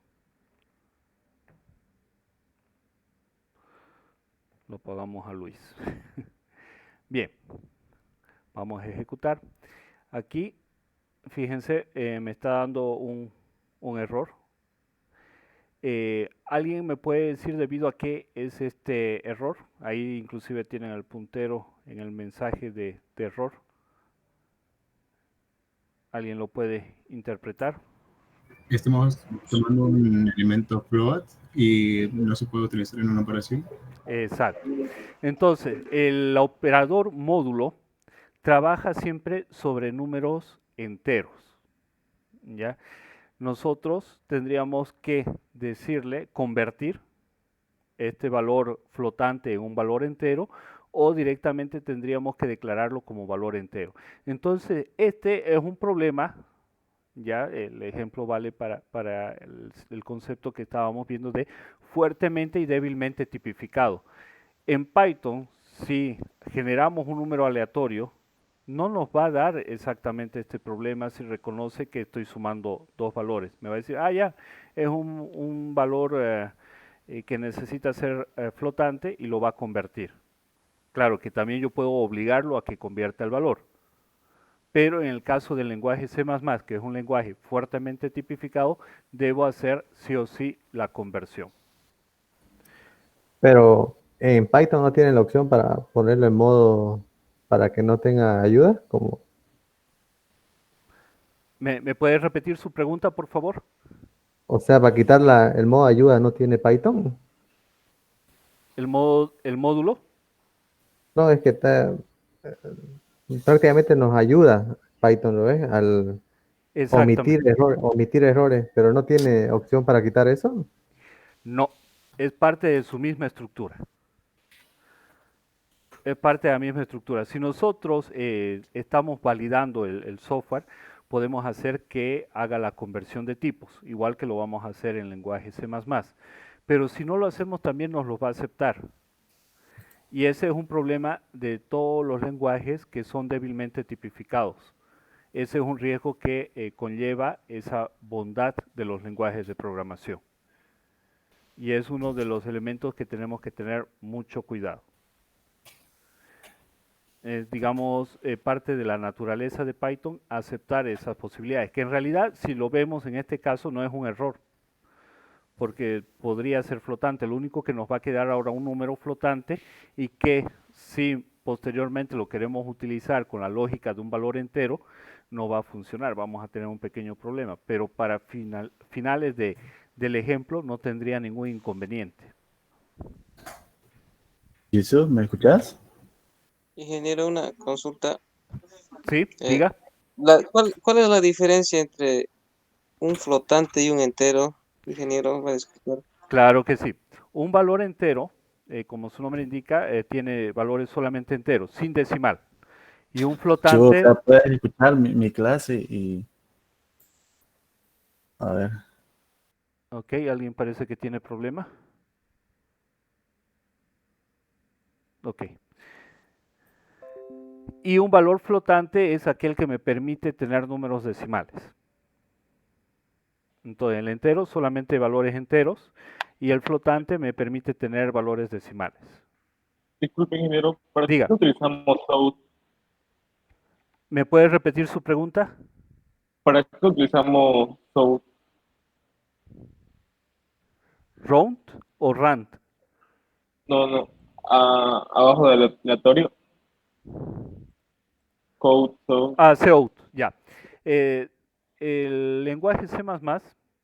Lo pagamos a Luis. Bien, vamos a ejecutar. Aquí, fíjense, me está dando un error. ¿Alguien me puede decir debido a qué es este error? Ahí inclusive tienen el puntero en el mensaje de error. ¿Alguien lo puede interpretar? Estamos tomando un elemento float y no se puede utilizar en una operación. Exacto. Entonces, el operador módulo trabaja siempre sobre números enteros, ¿ya? Nosotros tendríamos que decirle convertir este valor flotante en un valor entero o directamente tendríamos que declararlo como valor entero. Entonces, este es un problema, ya el ejemplo vale para el concepto que estábamos viendo de fuertemente y débilmente tipificado. En Python, si generamos un número aleatorio, no nos va a dar exactamente este problema si reconoce que estoy sumando dos valores. Me va a decir, ya, es un valor que necesita ser flotante y lo va a convertir. Claro que también yo puedo obligarlo a que convierta el valor. Pero en el caso del lenguaje C++, que es un lenguaje fuertemente tipificado, debo hacer sí o sí la conversión. Pero en Python no tienen la opción para ponerlo en modo para que no tenga ayuda, como ¿Me puede repetir su pregunta, por favor? o sea, para quitar el modo ayuda no tiene Python. ¿El módulo? No, es que prácticamente nos ayuda Python, ¿lo ves? Al omitir errores, pero no tiene opción para quitar eso. No, es parte de su misma estructura. Es parte de la misma estructura. Si nosotros estamos validando el software, podemos hacer que haga la conversión de tipos, igual que lo vamos a hacer en lenguaje C++. Pero si no lo hacemos, también nos lo va a aceptar. Y ese es un problema de todos los lenguajes que son débilmente tipificados. Ese es un riesgo que conlleva esa bondad de los lenguajes de programación. Y es uno de los elementos que tenemos que tener mucho cuidado. Es, digamos, parte de la naturaleza de Python aceptar esas posibilidades, que en realidad, si lo vemos en este caso, no es un error, porque podría ser flotante. Lo único que nos va a quedar ahora un número flotante y que si posteriormente lo queremos utilizar con la lógica de un valor entero, no va a funcionar, vamos a tener un pequeño problema, pero para finales del ejemplo no tendría ningún inconveniente. Jesús, ¿me escuchás? Ingeniero, una consulta. Sí, diga. ¿Cuál es la diferencia entre un flotante y un entero? Ingeniero, ¿va a explicar? Claro que sí. Un valor entero, como su nombre indica, tiene valores solamente enteros, sin decimal. Y un flotante... Chuta, puedes escuchar mi clase y... A ver. Ok, ¿alguien parece que tiene problema? Ok. Y un valor flotante es aquel que me permite tener números decimales. Entonces, el entero solamente valores enteros y el flotante me permite tener valores decimales. Disculpe, ingeniero, ¿para qué Diga. utilizamos SOUT? ¿Me puede repetir su pregunta? ¿Para qué utilizamos SOUT? ¿Round o RAND? No. Abajo del aleatorio. Code, SOUT. COUT, ya. El lenguaje C++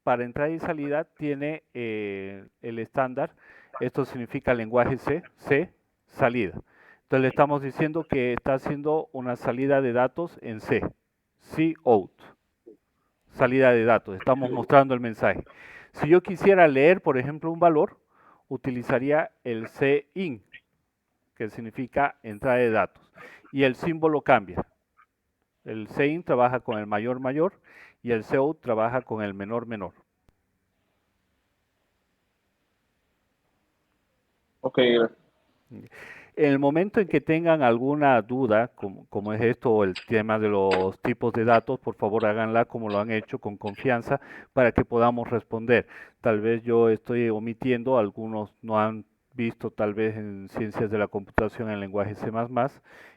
para entrada y salida tiene el estándar. Esto significa lenguaje C, salida. Entonces le estamos diciendo que está haciendo una salida de datos en C. COUT. Salida de datos. Estamos mostrando el mensaje. Si yo quisiera leer, por ejemplo, un valor, utilizaría el CIN, que significa entrada de datos. Y el símbolo cambia. El CIN trabaja con el mayor y el COUT trabaja con el menor. Ok, gracias. En el momento en que tengan alguna duda, como es esto o el tema de los tipos de datos, por favor háganla como lo han hecho con confianza para que podamos responder. Tal vez yo estoy omitiendo, algunos no han visto tal vez en ciencias de la computación en lenguaje C++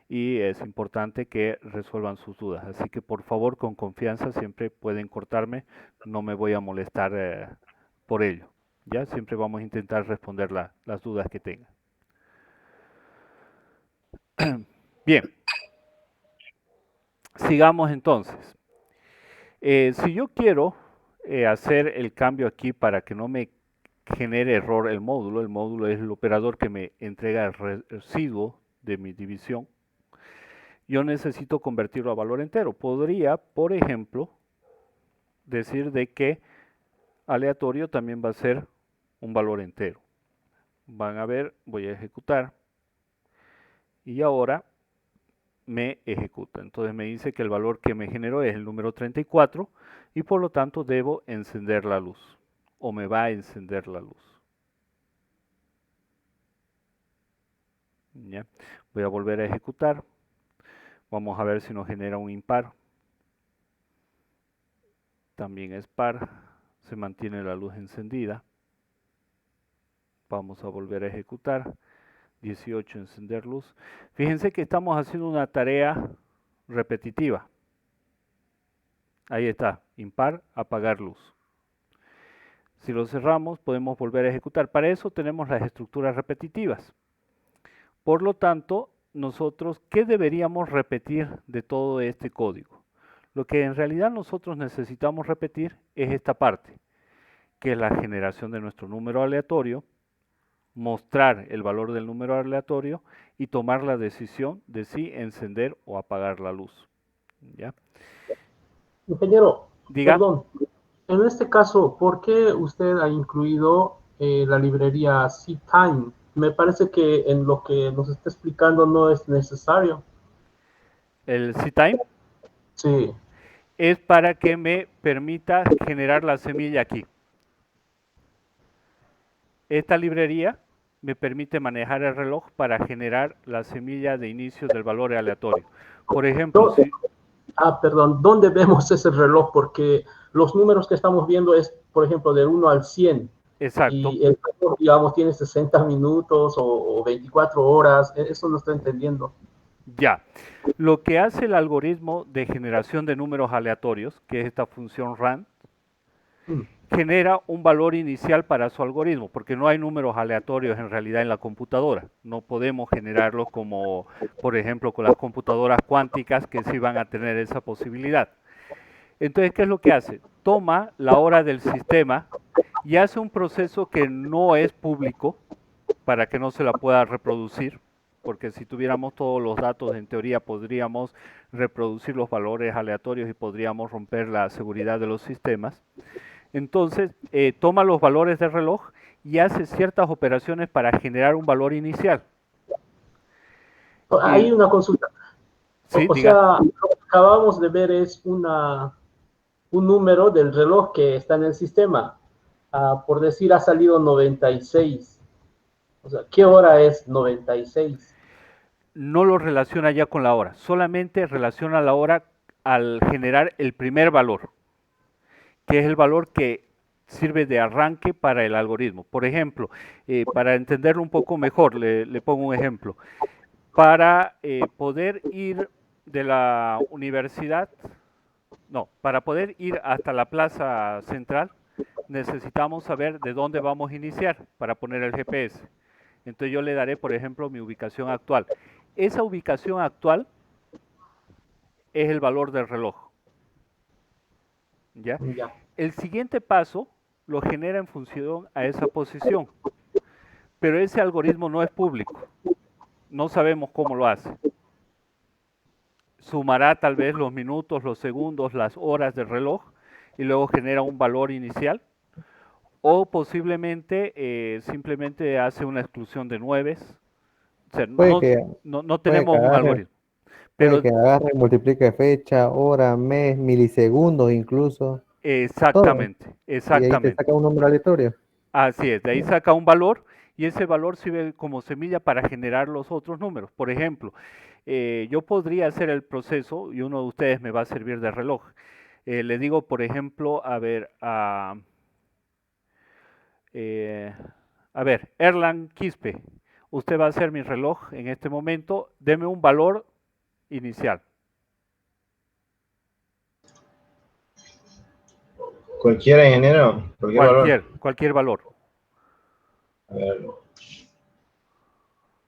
y es importante que resuelvan sus dudas. Así que por favor con confianza siempre pueden cortarme, no me voy a molestar por ello. Ya siempre vamos a intentar responder las dudas que tengan. Bien, sigamos entonces. Si yo quiero hacer el cambio aquí para que no me genere error el módulo es el operador que me entrega el residuo de mi división, yo necesito convertirlo a valor entero. Podría, por ejemplo, decir de que aleatorio también va a ser un valor entero. Van a ver, voy a ejecutar y ahora me ejecuta. Entonces me dice que el valor que me generó es el número 34 y por lo tanto debo encender la luz o me va a encender la luz. ¿Ya? Voy a volver a ejecutar. Vamos a ver si nos genera un impar. También es par. Se mantiene la luz encendida. Vamos a volver a ejecutar. 18 encender luz. Fíjense que estamos haciendo una tarea repetitiva. Ahí está, impar, apagar luz. Si lo cerramos, podemos volver a ejecutar. Para eso tenemos las estructuras repetitivas. Por lo tanto, nosotros, ¿qué deberíamos repetir de todo este código? Lo que en realidad nosotros necesitamos repetir es esta parte, que es la generación de nuestro número aleatorio, mostrar el valor del número aleatorio y tomar la decisión de si encender o apagar la luz. ¿Ya? Ingeniero, Diga. perdón, en este caso, ¿por qué usted ha incluido la librería CTime? Me parece que en lo que nos está explicando no es necesario. ¿El CTime? Sí. Es para que me permita generar la semilla aquí. Esta librería me permite manejar el reloj para generar la semilla de inicio del valor aleatorio. Por ejemplo, si... Perdón, ¿dónde vemos ese reloj? Porque los números que estamos viendo es, por ejemplo, del 1 al 100. Exacto. Y el reloj, digamos, tiene 60 minutos o 24 horas. Eso no estoy entendiendo. Ya. Lo que hace el algoritmo de generación de números aleatorios, que es esta función RAND, genera un valor inicial para su algoritmo, porque no hay números aleatorios en realidad en la computadora. No podemos generarlos como, por ejemplo, con las computadoras cuánticas que sí van a tener esa posibilidad. Entonces, ¿qué es lo que hace? Toma la hora del sistema y hace un proceso que no es público para que no se la pueda reproducir, porque si tuviéramos todos los datos, en teoría podríamos reproducir los valores aleatorios y podríamos romper la seguridad de los sistemas. Entonces, toma los valores del reloj y hace ciertas operaciones para generar un valor inicial. Hay una consulta. Sí, O diga. sea, lo que acabamos de ver es un número del reloj que está en el sistema. Por decir, ha salido 96. O sea, ¿qué hora es 96? No lo relaciona ya con la hora, solamente relaciona la hora al generar el primer valor, que es el valor que sirve de arranque para el algoritmo. Por ejemplo, para entenderlo un poco mejor, le pongo un ejemplo. Para poder ir de la universidad, no, para poder ir hasta la plaza central, necesitamos saber de dónde vamos a iniciar para poner el GPS. Entonces yo le daré, por ejemplo, mi ubicación actual. Esa ubicación actual es el valor del reloj. ¿Ya? El siguiente paso lo genera en función a esa posición, pero ese algoritmo no es público. No sabemos cómo lo hace. Sumará tal vez los minutos, los segundos, las horas del reloj y luego genera un valor inicial. O posiblemente simplemente hace una exclusión de nueves. O sea, no tenemos un algoritmo. Pero que agarre y multiplique fecha, hora, mes, milisegundos incluso. Exactamente, todo. exactamente. Y ahí te saca un número aleatorio. Así es, de ahí saca un valor y ese valor sirve como semilla para generar los otros números. Por ejemplo, yo podría hacer el proceso y uno de ustedes me va a servir de reloj. Le digo, por ejemplo, a ver, Erlang Quispe, usted va a hacer mi reloj en este momento, deme un valor inicial. ¿Cualquiera, ingeniero? Cualquier valor. A ver,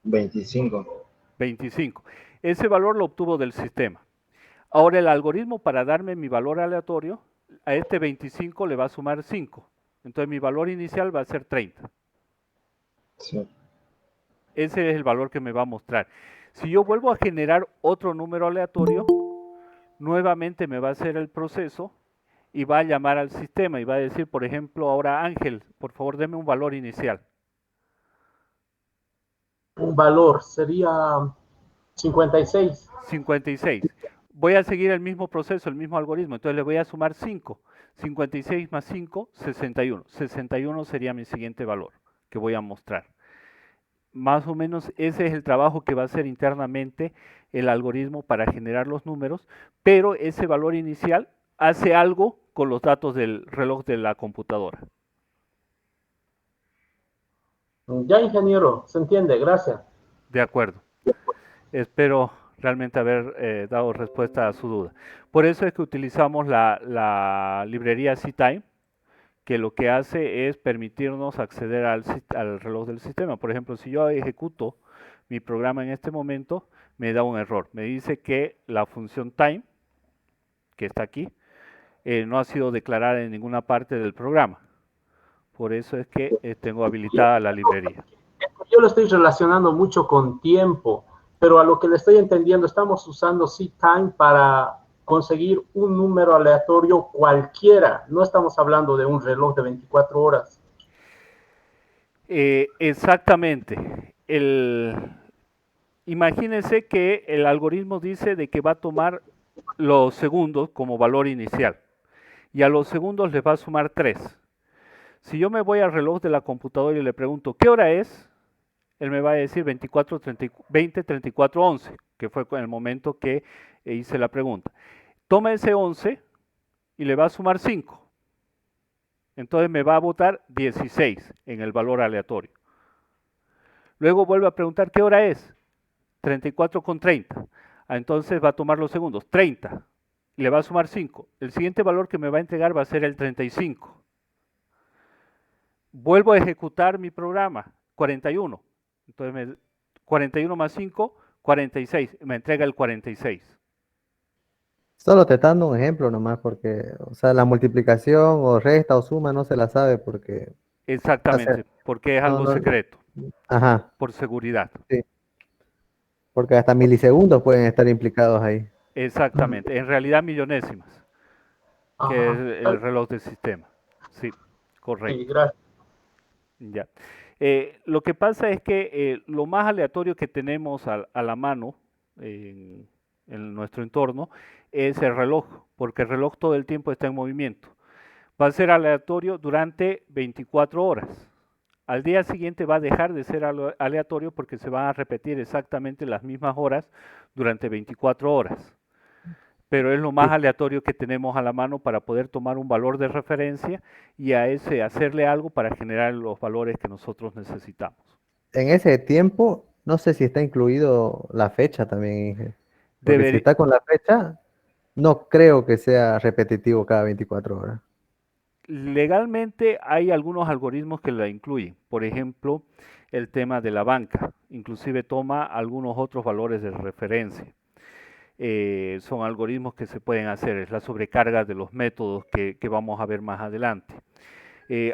25. 25. Ese valor lo obtuvo del sistema. Ahora el algoritmo para darme mi valor aleatorio, a este 25 le va a sumar 5. Entonces mi valor inicial va a ser 30. Sí. Ese es el valor que me va a mostrar. Si yo vuelvo a generar otro número aleatorio, nuevamente me va a hacer el proceso y va a llamar al sistema y va a decir, por ejemplo, ahora Ángel, por favor deme un valor inicial. Un valor sería 56. 56. Voy a seguir el mismo proceso, el mismo algoritmo, entonces le voy a sumar 5. 56 más 5, 61. 61 sería mi siguiente valor que voy a mostrar. Más o menos ese es el trabajo que va a hacer internamente el algoritmo para generar los números, pero ese valor inicial hace algo con los datos del reloj de la computadora. Ya, ingeniero, se entiende, gracias. De acuerdo. Espero realmente haber dado respuesta a su duda. Por eso es que utilizamos la librería CTime, que lo que hace es permitirnos acceder al reloj del sistema. Por ejemplo, si yo ejecuto mi programa en este momento, me da un error. Me dice que la función time, que está aquí, no ha sido declarada en ninguna parte del programa. Por eso es que tengo habilitada la librería. Yo lo estoy relacionando mucho con tiempo, pero a lo que le estoy entendiendo, estamos usando CTime para conseguir un número aleatorio cualquiera. No estamos hablando de un reloj de 24 horas. Exactamente. Imagínense que el algoritmo dice de que va a tomar los segundos como valor inicial y a los segundos les va a sumar 3. Si yo me voy al reloj de la computadora y le pregunto ¿qué hora es? Él me va a decir 20:34:11, que fue el momento que hice la pregunta. Toma ese 11 y le va a sumar 5. Entonces me va a botar 16 en el valor aleatorio. Luego vuelve a preguntar ¿qué hora es? 34:30. Entonces va a tomar los segundos, 30. Y le va a sumar 5. El siguiente valor que me va a entregar va a ser el 35. Vuelvo a ejecutar mi programa, 41. Entonces 41 más 5, 46. Me entrega el 46. Solo te está dando un ejemplo nomás porque, o sea, la multiplicación o resta o suma no se la sabe porque... Exactamente, porque es algo secreto. Ajá. Por seguridad. Sí. Porque hasta milisegundos pueden estar implicados ahí. Exactamente, en realidad millonésimas, que es el reloj del sistema. Sí, correcto. Sí, gracias. Ya. Lo que pasa es que lo más aleatorio que tenemos a la mano en nuestro entorno es el reloj, porque el reloj todo el tiempo está en movimiento. Va a ser aleatorio durante 24 horas. Al día siguiente va a dejar de ser aleatorio porque se van a repetir exactamente las mismas horas durante 24 horas. Pero es lo más aleatorio que tenemos a la mano para poder tomar un valor de referencia y a ese hacerle algo para generar los valores que nosotros necesitamos. En ese tiempo, no sé si está incluido la fecha también, Inge. Porque si Debería, está con la fecha, no creo que sea repetitivo cada 24 horas. legalmente hay algunos algoritmos que la incluyen. Por ejemplo, el tema de la banca. Inclusive toma algunos otros valores de referencia. Son algoritmos que se pueden hacer, es la sobrecarga de los métodos que vamos a ver más adelante.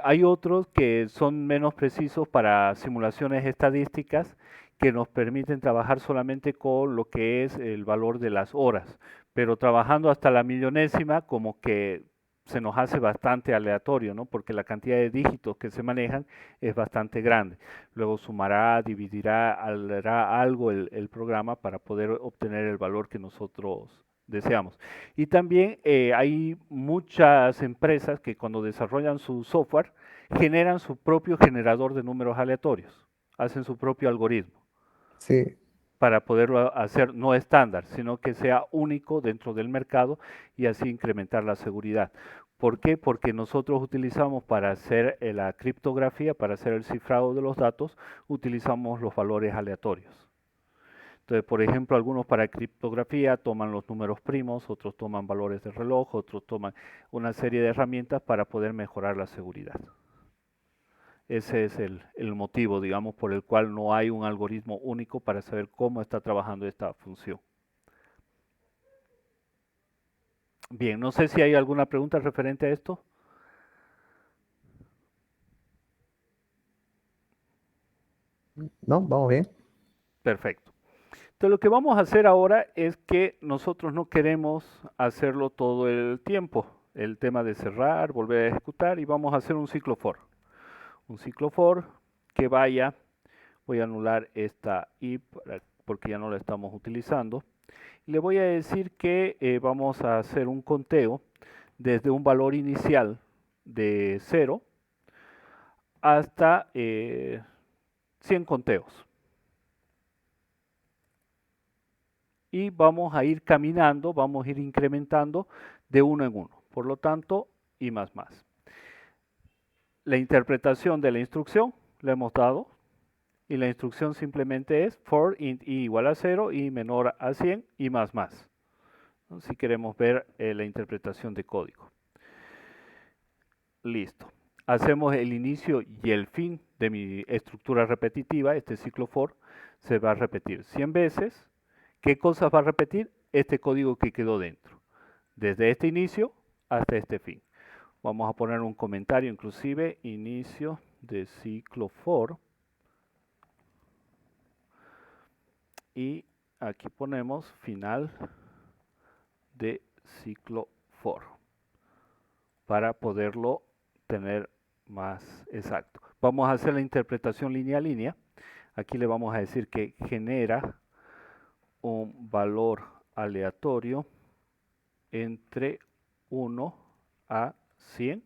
Hay otros que son menos precisos para simulaciones estadísticas que nos permiten trabajar solamente con lo que es el valor de las horas, pero trabajando hasta la millonésima como que se nos hace bastante aleatorio, ¿no? Porque la cantidad de dígitos que se manejan es bastante grande. Luego sumará, dividirá, hará algo el programa para poder obtener el valor que nosotros deseamos. Y también hay muchas empresas que cuando desarrollan su software generan su propio generador de números aleatorios, hacen su propio algoritmo. Sí. Para poderlo hacer no estándar, sino que sea único dentro del mercado y así incrementar la seguridad. ¿Por qué? Porque nosotros utilizamos para hacer la criptografía, para hacer el cifrado de los datos, utilizamos los valores aleatorios. Entonces, por ejemplo, algunos para criptografía toman los números primos, otros toman valores de reloj, otros toman una serie de herramientas para poder mejorar la seguridad. Ese es el motivo, digamos, por el cual no hay un algoritmo único para saber cómo está trabajando esta función. Bien, no sé si hay alguna pregunta referente a esto. No, vamos bien. Perfecto. Entonces, lo que vamos a hacer ahora es que nosotros no queremos hacerlo todo el tiempo. El tema de cerrar, volver a ejecutar y vamos a hacer un ciclo for. Un ciclo for que vaya, voy a anular esta i porque ya no la estamos utilizando. Le voy a decir que vamos a hacer un conteo desde un valor inicial de 0 hasta 100 conteos. Y vamos a ir caminando, vamos a ir incrementando de uno en uno. Por lo tanto, y más. La interpretación de la instrucción la hemos dado. Y la instrucción simplemente es for int i igual a 0 y menor a 100 y más. Si queremos ver la interpretación de código. Listo. Hacemos el inicio y el fin de mi estructura repetitiva. Este ciclo for se va a repetir 100 veces. ¿Qué cosas va a repetir? Este código que quedó dentro. Desde este inicio hasta este fin. Vamos a poner un comentario inclusive. Inicio de ciclo for. Y aquí ponemos final de ciclo for para poderlo tener más exacto. Vamos a hacer la interpretación línea a línea. Aquí le vamos a decir que genera un valor aleatorio entre 1 a 100.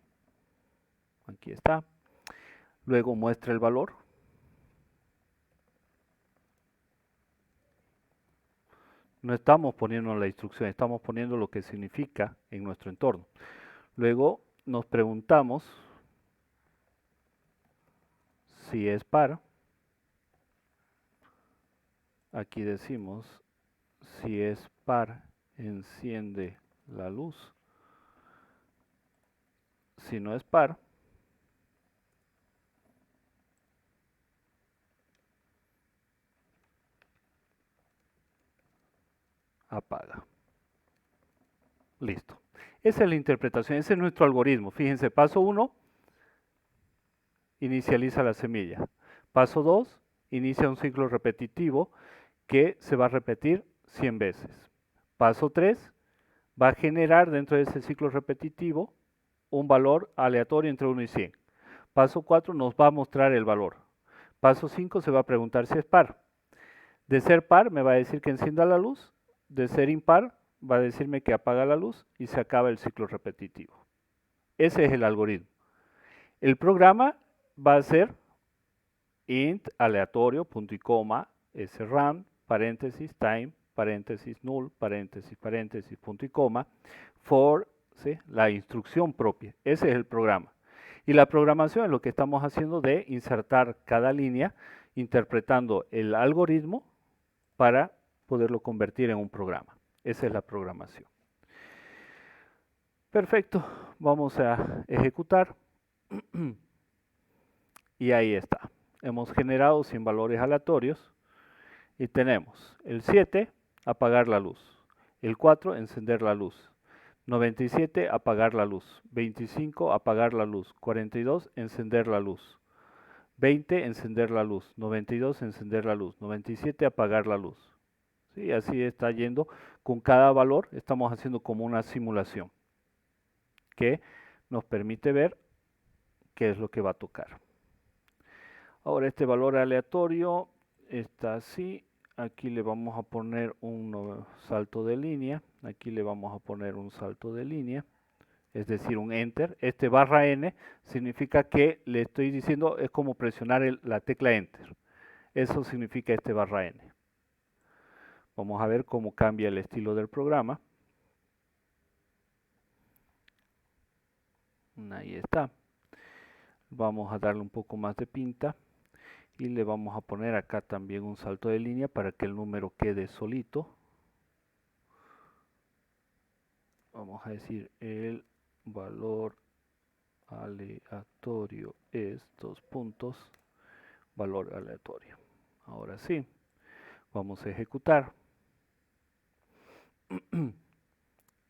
Aquí está. Luego muestra el valor. No estamos poniendo la instrucción, estamos poniendo lo que significa en nuestro entorno. Luego nos preguntamos si es par. Aquí decimos si es par, enciende la luz. Si no es par, apaga. Listo. Esa es la interpretación, ese es nuestro algoritmo. Fíjense, paso 1, inicializa la semilla. Paso 2, inicia un ciclo repetitivo que se va a repetir 100 veces. Paso 3, va a generar dentro de ese ciclo repetitivo un valor aleatorio entre 1 y 100. Paso 4 nos va a mostrar el valor. Paso 5 se va a preguntar si es par. De ser par me va a decir que encienda la luz. De ser impar va a decirme que apaga la luz y se acaba el ciclo repetitivo. Ese es el algoritmo. El programa va a ser int aleatorio, punto y coma, srun, paréntesis, time, paréntesis, null, paréntesis, paréntesis, punto y coma, for, ¿sí? La instrucción propia. Ese es el programa. Y la programación es lo que estamos haciendo de insertar cada línea, interpretando el algoritmo para poderlo convertir en un programa. Esa es la programación. Perfecto, vamos a ejecutar. Y ahí está. Hemos generado 100 valores aleatorios y tenemos el 7, apagar la luz. El 4, encender la luz. 97, apagar la luz. 25, apagar la luz. 42, encender la luz. 20, encender la luz. 92, encender la luz. 97, apagar la luz. ¿Sí? Así está yendo. Con cada valor estamos haciendo como una simulación que nos permite ver qué es lo que va a tocar. Ahora este valor aleatorio está así. Aquí le vamos a poner un salto de línea. Aquí le vamos a poner un salto de línea. Es decir, un enter. Este barra n significa que le estoy diciendo, es como presionar la tecla enter. Eso significa este barra n. Vamos a ver cómo cambia el estilo del programa. Ahí está. Vamos a darle un poco más de pinta. Y le vamos a poner acá también un salto de línea para que el número quede solito. Vamos a decir el valor aleatorio es 2 puntos, valor aleatorio. Ahora sí, vamos a ejecutar.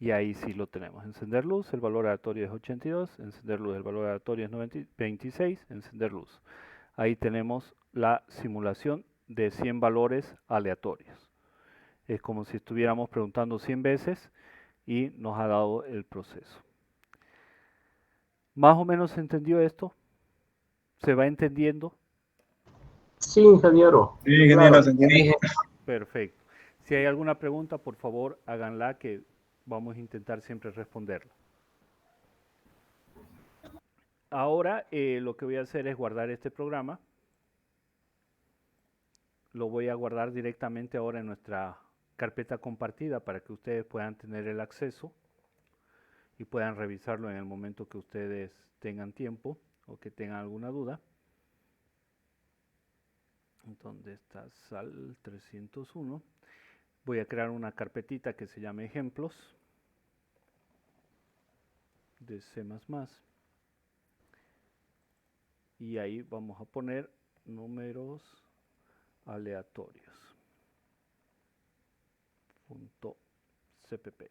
Y ahí sí lo tenemos. Encender luz, el valor aleatorio es 82. Encender luz, el valor aleatorio es 26. Encender luz. Ahí tenemos la simulación de 100 valores aleatorios. Es como si estuviéramos preguntando 100 veces y nos ha dado el proceso. ¿Más o menos se entendió esto? ¿Se va entendiendo? Sí, ingeniero. Sí, ingeniero, Claro. se entiende. Perfecto. Si hay alguna pregunta, por favor, háganla, que vamos a intentar siempre responderla. Ahora lo que voy a hacer es guardar este programa. Lo voy a guardar directamente ahora en nuestra carpeta compartida para que ustedes puedan tener el acceso y puedan revisarlo en el momento que ustedes tengan tiempo o que tengan alguna duda. ¿Dónde está SAL 301? Voy a crear una carpetita que se llame ejemplos de C++. Y ahí vamos a poner números aleatorios. .cpp.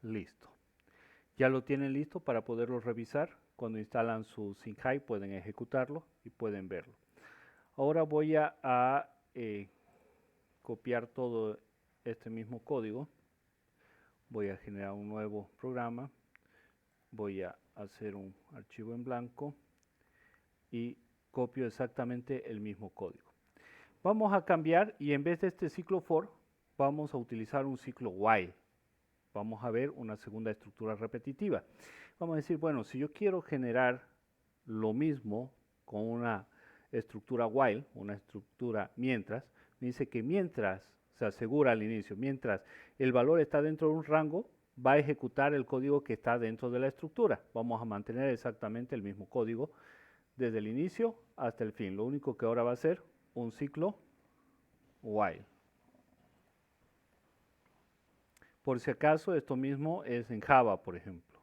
Listo. Ya lo tienen listo para poderlo revisar. Cuando instalan su SYNC pueden ejecutarlo y pueden verlo. Ahora voy a copiar todo este mismo código. Voy a generar un nuevo programa. Voy a hacer un archivo en blanco y copio exactamente el mismo código. Vamos a cambiar y en vez de este ciclo for, vamos a utilizar un ciclo while. Vamos a ver una segunda estructura repetitiva. Vamos a decir, bueno, si yo quiero generar lo mismo con una estructura while, una estructura mientras, me dice que mientras se asegura al inicio, mientras el valor está dentro de un rango, va a ejecutar el código que está dentro de la estructura. Vamos a mantener exactamente el mismo código desde el inicio hasta el fin. Lo único que ahora va a ser un ciclo while. Por si acaso, esto mismo es en Java, por ejemplo.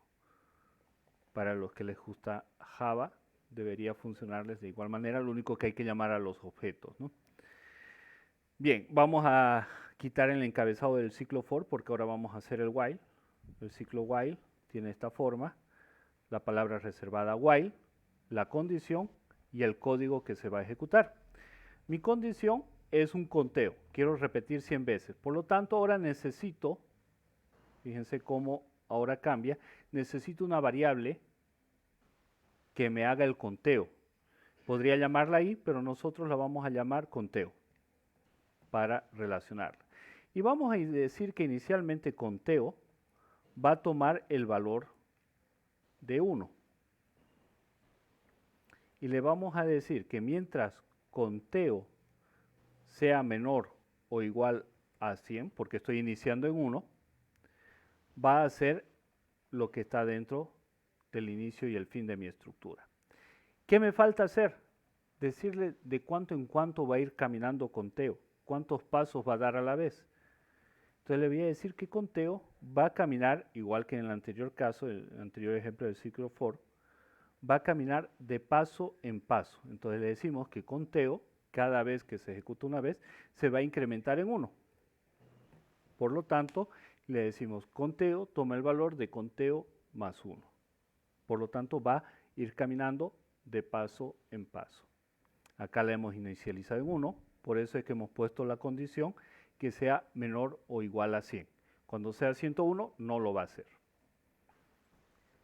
Para los que les gusta Java, debería funcionarles de igual manera, lo único que hay que llamar a los objetos, ¿no? Bien, vamos a quitar el encabezado del ciclo for porque ahora vamos a hacer el while. El ciclo while tiene esta forma, la palabra reservada while, la condición y el código que se va a ejecutar. Mi condición es un conteo, quiero repetir 100 veces, por lo tanto ahora necesito, fíjense cómo ahora cambia, necesito una variable que me haga el conteo. Podría llamarla ahí, pero nosotros la vamos a llamar conteo para relacionarla. Y vamos a decir que inicialmente conteo va a tomar el valor de 1. Y le vamos a decir que mientras conteo sea menor o igual a 100, porque estoy iniciando en 1, va a hacer lo que está dentro del inicio y el fin de mi estructura. ¿Qué me falta hacer? Decirle de cuánto en cuánto va a ir caminando conteo, cuántos pasos va a dar a la vez. Entonces le voy a decir que conteo va a caminar, igual que en el anterior caso, el anterior ejemplo del ciclo for, va a caminar de paso en paso. Entonces le decimos que conteo, cada vez que se ejecuta una vez, se va a incrementar en 1. Por lo tanto, le decimos conteo toma el valor de conteo más 1. Por lo tanto, va a ir caminando de paso en paso. Acá la hemos inicializado en 1, por eso es que hemos puesto la condición que sea menor o igual a 100. Cuando sea 101, no lo va a hacer.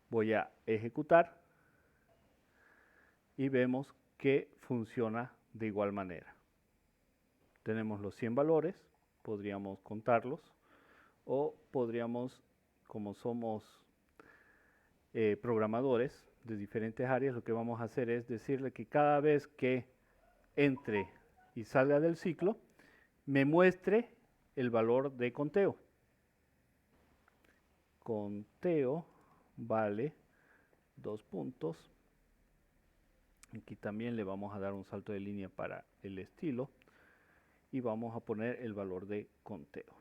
Voy a ejecutar y vemos que funciona de igual manera. Tenemos los 100 valores, podríamos contarlos, o podríamos, como somos programadores de diferentes áreas, lo que vamos a hacer es decirle que cada vez que entre y salga del ciclo, me muestre el valor de conteo. Conteo vale 2 puntos. Aquí también le vamos a dar un salto de línea para el estilo y vamos a poner el valor de conteo.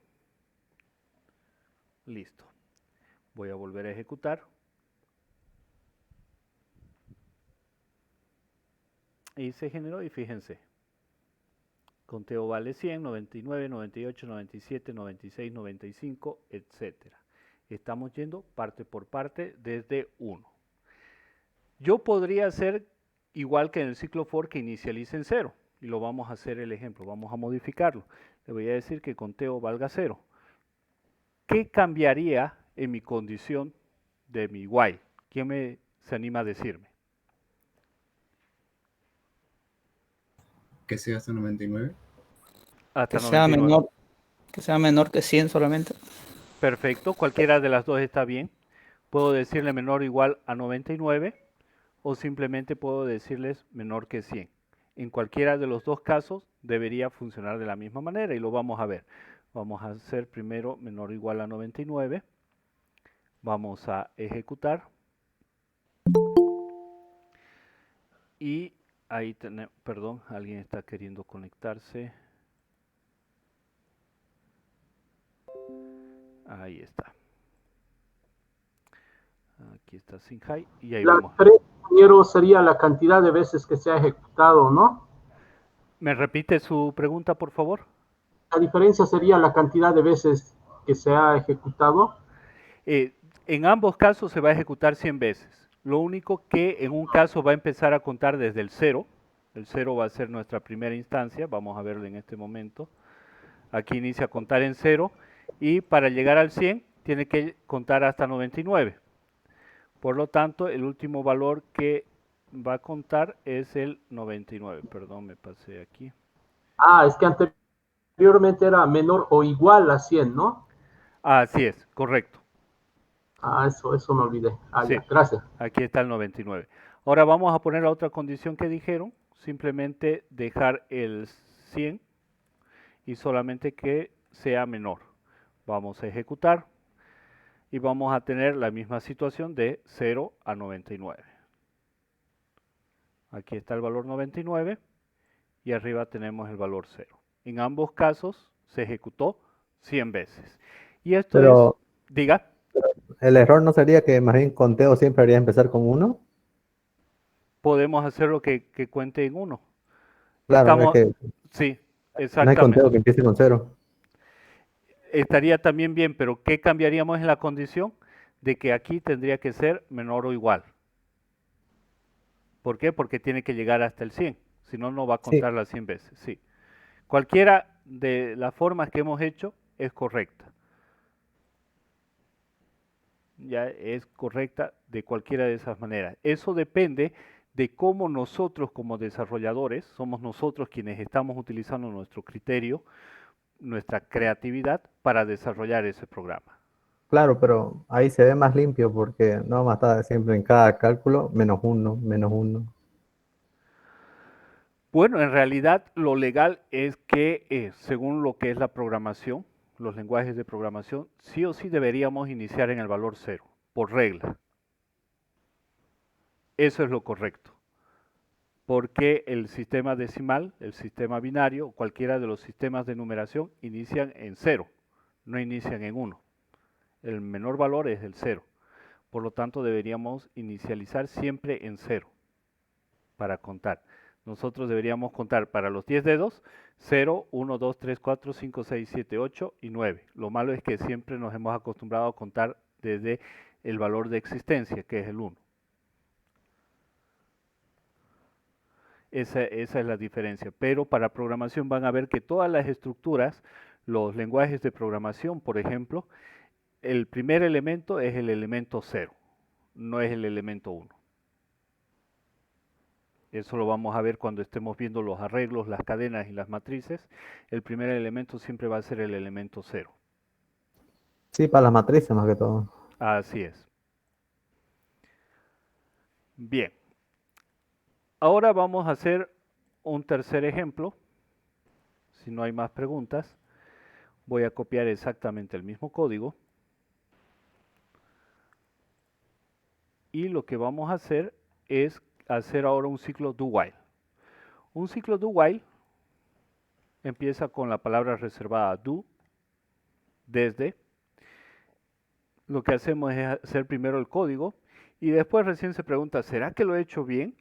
Listo. Voy a volver a ejecutar. Y se generó y fíjense. Conteo vale 100, 99, 98, 97, 96, 95, etcétera. Estamos yendo parte por parte desde 1. Yo podría hacer igual que en el ciclo for que inicialice en 0. Y lo vamos a hacer el ejemplo. Vamos a modificarlo. Le voy a decir que conteo valga 0. ¿Qué cambiaría en mi condición de mi while? ¿Quién se anima a decirme? Que sea hasta 99. Hasta Que sea 99. menor, que sea menor que 100 solamente. Perfecto, cualquiera de las dos está bien. Puedo decirle menor o igual a 99 o simplemente puedo decirles menor que 100. En cualquiera de los dos casos debería funcionar de la misma manera y lo vamos a ver. Vamos a hacer primero menor o igual a 99. Vamos a ejecutar. Y ahí tenemos, perdón, alguien está queriendo conectarse. Ahí está. Aquí está Sinjai y ahí La vamos. diferencia, compañero, sería la cantidad de veces que se ha ejecutado, ¿no? ¿Me repite su pregunta, por favor? La diferencia sería la cantidad de veces que se ha ejecutado. En ambos casos se va a ejecutar 100 veces. Lo único que en un caso va a empezar a contar desde el 0. El 0 va a ser nuestra primera instancia. Vamos a verlo en este momento. Aquí inicia a contar en 0. Y para llegar al 100 tiene que contar hasta 99. Por lo tanto, el último valor que va a contar es el 99. Perdón, me pasé aquí. Ah, es que anteriormente era menor o igual a 100, ¿no? Así es, correcto. Ah, eso me olvidé. Ah, Sí, ya, gracias. aquí está el 99. Ahora vamos a poner la otra condición que dijeron. Simplemente dejar el 100 y solamente que sea menor. Vamos a ejecutar y vamos a tener la misma situación de 0 a 99. Aquí está el valor 99 y arriba tenemos el valor 0. En ambos casos se ejecutó 100 veces. Y esto Pero es, diga. el error no sería que más bien conteo siempre haría empezar con 1. Podemos hacerlo que cuente en 1. Claro, no es que Sí, no hay exactamente. conteo que empiece con 0. Estaría también bien, pero ¿qué cambiaríamos en la condición? De que aquí tendría que ser menor o igual. ¿Por qué? Porque tiene que llegar hasta el 100. Si no, no va a contar las 100 veces. Sí. Cualquiera de las formas que hemos hecho es correcta. ya es correcta de cualquiera de esas maneras. Eso depende de cómo nosotros como desarrolladores, somos nosotros quienes estamos utilizando nuestro criterio, nuestra creatividad para desarrollar ese programa. Claro, pero ahí se ve más limpio porque no vamos a estar siempre en cada cálculo -1, -1. Bueno, en realidad lo legal es que según lo que es la programación, los lenguajes de programación, sí o sí deberíamos iniciar en el valor 0, por regla. Eso es lo correcto. Porque el sistema decimal, el sistema binario, cualquiera de los sistemas de numeración inician en 0, no inician en 1. El menor valor es el 0. Por lo tanto, deberíamos inicializar siempre en 0 para contar. Nosotros deberíamos contar para los 10 dedos 0, 1, 2, 3, 4, 5, 6, 7, 8 y 9. Lo malo es que siempre nos hemos acostumbrado a contar desde el valor de existencia, que es el 1. Esa es la diferencia. Pero para programación van a ver que todas las estructuras, los lenguajes de programación, por ejemplo, el primer elemento es el elemento 0, no es el elemento 1. Eso lo vamos a ver cuando estemos viendo los arreglos, las cadenas y las matrices. El primer elemento siempre va a ser el elemento 0. Sí, para las matrices más que todo. Así es. Bien. Ahora vamos a hacer un tercer ejemplo. Si no hay más preguntas, voy a copiar exactamente el mismo código. Y lo que vamos a hacer es hacer ahora un ciclo do while. Un ciclo do while empieza con la palabra reservada do, desde. Lo que hacemos es hacer primero el código y después recién se pregunta, ¿será que lo he hecho bien?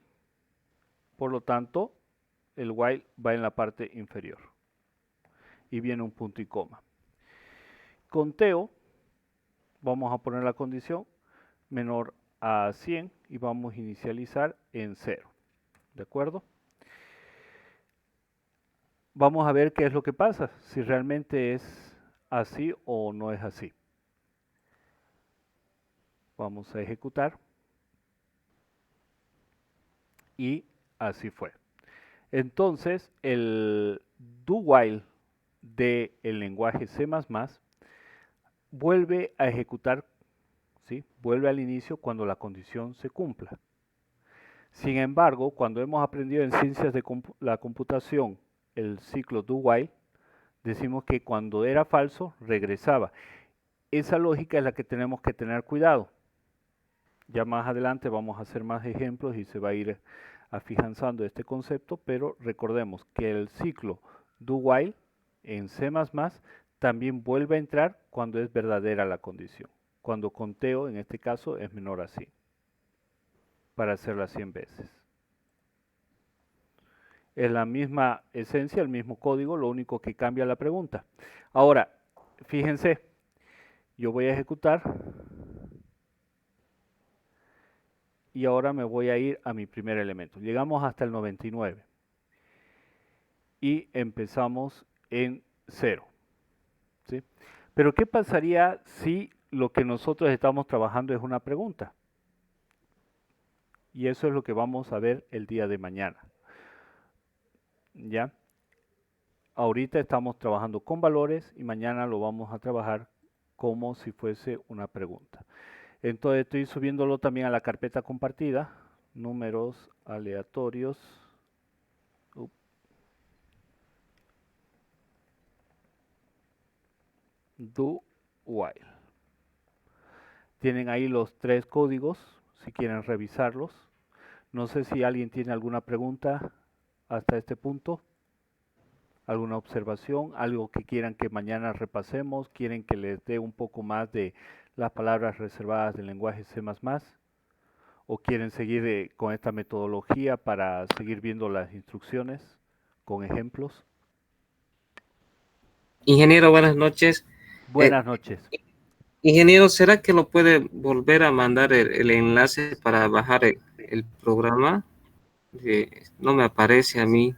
Por lo tanto, el while va en la parte inferior y viene un punto y coma. Conteo, vamos a poner la condición menor a 100 y vamos a inicializar en 0. ¿De acuerdo? Vamos a ver qué es lo que pasa, si realmente es así o no es así. Vamos a ejecutar. Y así fue. Entonces, el do while del lenguaje C++ vuelve a ejecutar, ¿sí? Vuelve al inicio cuando la condición se cumpla. Sin embargo, cuando hemos aprendido en ciencias de la computación el ciclo do while, decimos que cuando era falso, regresaba. Esa lógica es la que tenemos que tener cuidado. Ya más adelante vamos a hacer más ejemplos y se va a ir afianzando este concepto, pero recordemos que el ciclo do while en C++ también vuelve a entrar cuando es verdadera la condición. Cuando conteo, en este caso, es menor a 100, para hacerla 100 veces. Es la misma esencia, el mismo código, lo único que cambia la pregunta. Ahora, fíjense, yo voy a ejecutar y ahora me voy a ir a mi primer elemento. Llegamos hasta el 99 y empezamos en 0. ¿Sí? Pero ¿qué pasaría si lo que nosotros estamos trabajando es una pregunta? Y eso es lo que vamos a ver el día de mañana. ¿Ya? Ahorita estamos trabajando con valores y mañana lo vamos a trabajar como si fuese una pregunta. Entonces estoy subiéndolo también a la carpeta compartida, números aleatorios. Do while. Tienen ahí los 3 códigos, si quieren revisarlos. No sé si alguien tiene alguna pregunta hasta este punto, alguna observación, algo que quieran que mañana repasemos, quieren que les dé un poco más de las palabras reservadas del lenguaje C++, o quieren seguir con esta metodología para seguir viendo las instrucciones con ejemplos. Ingeniero, buenas noches. Buenas noches. Ingeniero, ¿será que lo puede volver a mandar el enlace para bajar el programa? No me aparece a mí.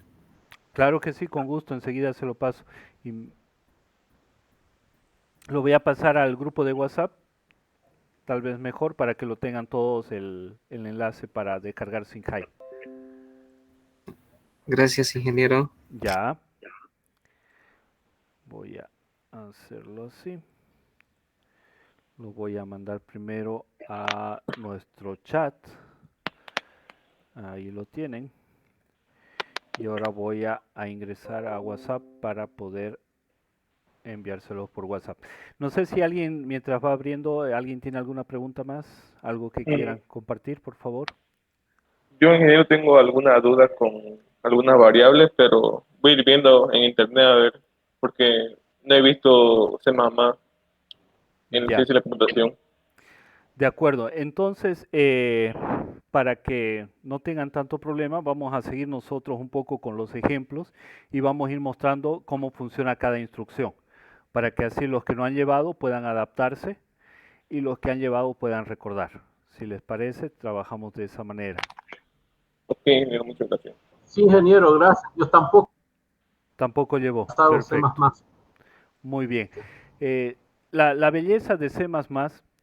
Claro que sí, con gusto, enseguida se lo paso. Y lo voy a pasar al grupo de WhatsApp tal vez mejor para que lo tengan todos el enlace para descargar Singhai. Gracias, ingeniero. Ya. Voy a hacerlo así. Lo voy a mandar primero a nuestro chat. Ahí lo tienen. Y ahora voy a ingresar a WhatsApp para poder enviárselos por WhatsApp. No sé si alguien, mientras va abriendo, alguien tiene alguna pregunta más, algo que quieran compartir, por favor. Yo, ingeniero, tengo alguna duda con algunas variables, pero voy a ir viendo en internet a ver, porque no he visto C++ en Ya. ciencia de la computación. De acuerdo, entonces para que no tengan tanto problema, vamos a seguir nosotros un poco con los ejemplos y vamos a ir mostrando cómo funciona cada instrucción, para que así los que no han llevado puedan adaptarse y los que han llevado puedan recordar. Si les parece, trabajamos de esa manera. Ok, ingeniero, muchas gracias. Sí, ingeniero, gracias. Yo Tampoco llevó. estado C++. Muy bien. La belleza de C++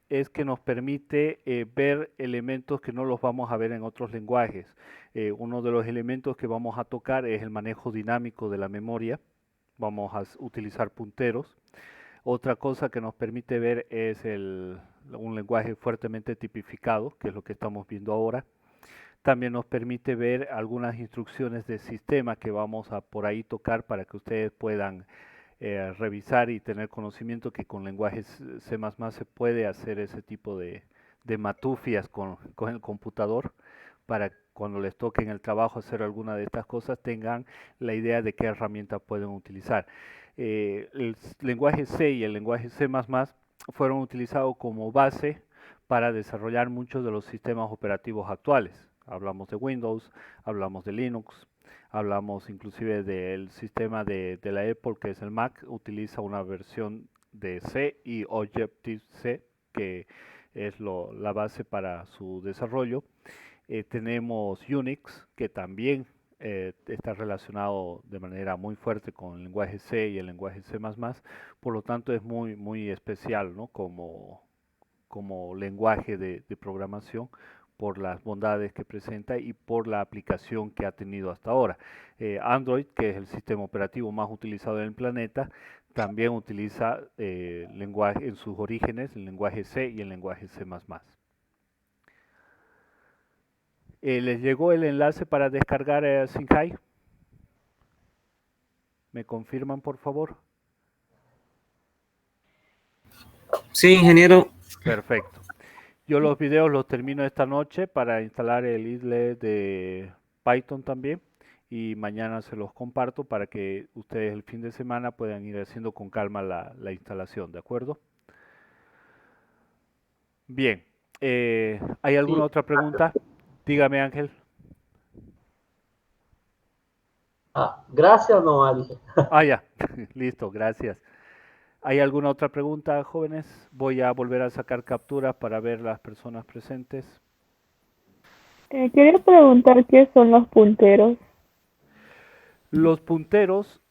es que nos permite ver elementos que no los vamos a ver en otros lenguajes. Uno de los elementos que vamos a tocar es el manejo dinámico de la memoria. Vamos a utilizar punteros. Otra cosa que nos permite ver es un lenguaje fuertemente tipificado, que es lo que estamos viendo ahora. También nos permite ver algunas instrucciones de sistema que vamos a por ahí tocar para que ustedes puedan revisar y tener conocimiento que con lenguajes C++ se puede hacer ese tipo de matufias con el computador para cuando les toque en el trabajo hacer alguna de estas cosas tengan la idea de qué herramientas pueden utilizar. El lenguaje C y el lenguaje C++ fueron utilizados como base para desarrollar muchos de los sistemas operativos actuales. Hablamos de Windows, hablamos de Linux, hablamos inclusive del sistema de la Apple, que es el Mac, utiliza una versión de C y Objective-C, que es la base para su desarrollo. Tenemos Unix, que también está relacionado de manera muy fuerte con el lenguaje C y el lenguaje C++, por lo tanto es muy, muy especial, ¿no? como lenguaje de programación por las bondades que presenta y por la aplicación que ha tenido hasta ahora. Android, que es el sistema operativo más utilizado en el planeta, también utiliza lenguaje en sus orígenes, el lenguaje C y el lenguaje C++. ¿Les llegó el enlace para descargar Singhai? ¿Me confirman, por favor? Sí, ingeniero. Perfecto. Yo los videos los termino esta noche para instalar el IDLE de Python también y mañana se los comparto para que ustedes el fin de semana puedan ir haciendo con calma la instalación, ¿de acuerdo? Bien, ¿hay alguna otra pregunta? Dígame, Ángel. Gracias, no, dije. Ya, listo, gracias. ¿Hay alguna otra pregunta, jóvenes? Voy a volver a sacar capturas para ver las personas presentes. Quería preguntar qué son los punteros. Los punteros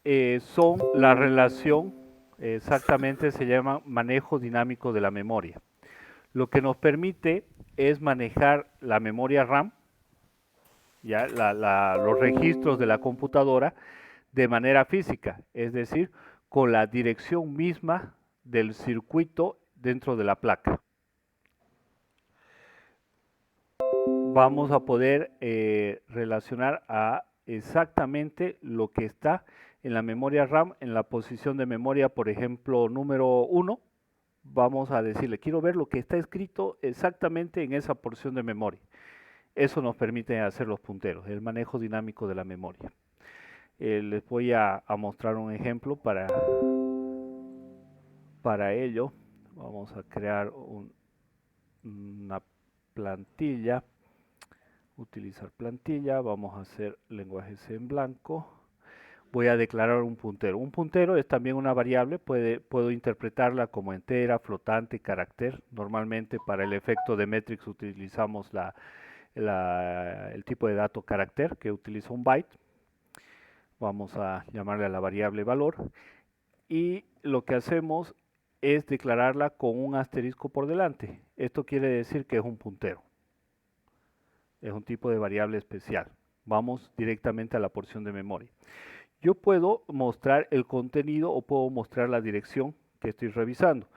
son la relación, exactamente se llama manejo dinámico de la memoria. Lo que nos permite es manejar la memoria RAM, ya los registros de la computadora de manera física, es decir, con la dirección misma del circuito dentro de la placa. Vamos a poder relacionar a exactamente lo que está en la memoria RAM, en la posición de memoria, por ejemplo, número 1. Vamos a decirle, quiero ver lo que está escrito exactamente en esa porción de memoria. Eso nos permite hacer los punteros, el manejo dinámico de la memoria. Les voy a mostrar un ejemplo para ello. Vamos a crear una plantilla, utilizar plantilla, vamos a hacer lenguaje C en blanco. Voy a declarar un puntero. Un puntero es también una variable, puedo interpretarla como entera, flotante, carácter. Normalmente para el efecto de matrix utilizamos el tipo de dato carácter, que utiliza un byte. Vamos a llamarle a la variable valor. Y lo que hacemos es declararla con un asterisco por delante. Esto quiere decir que es un puntero. Es un tipo de variable especial. Vamos directamente a la porción de memoria. Yo puedo mostrar el contenido o puedo mostrar la dirección que estoy revisando.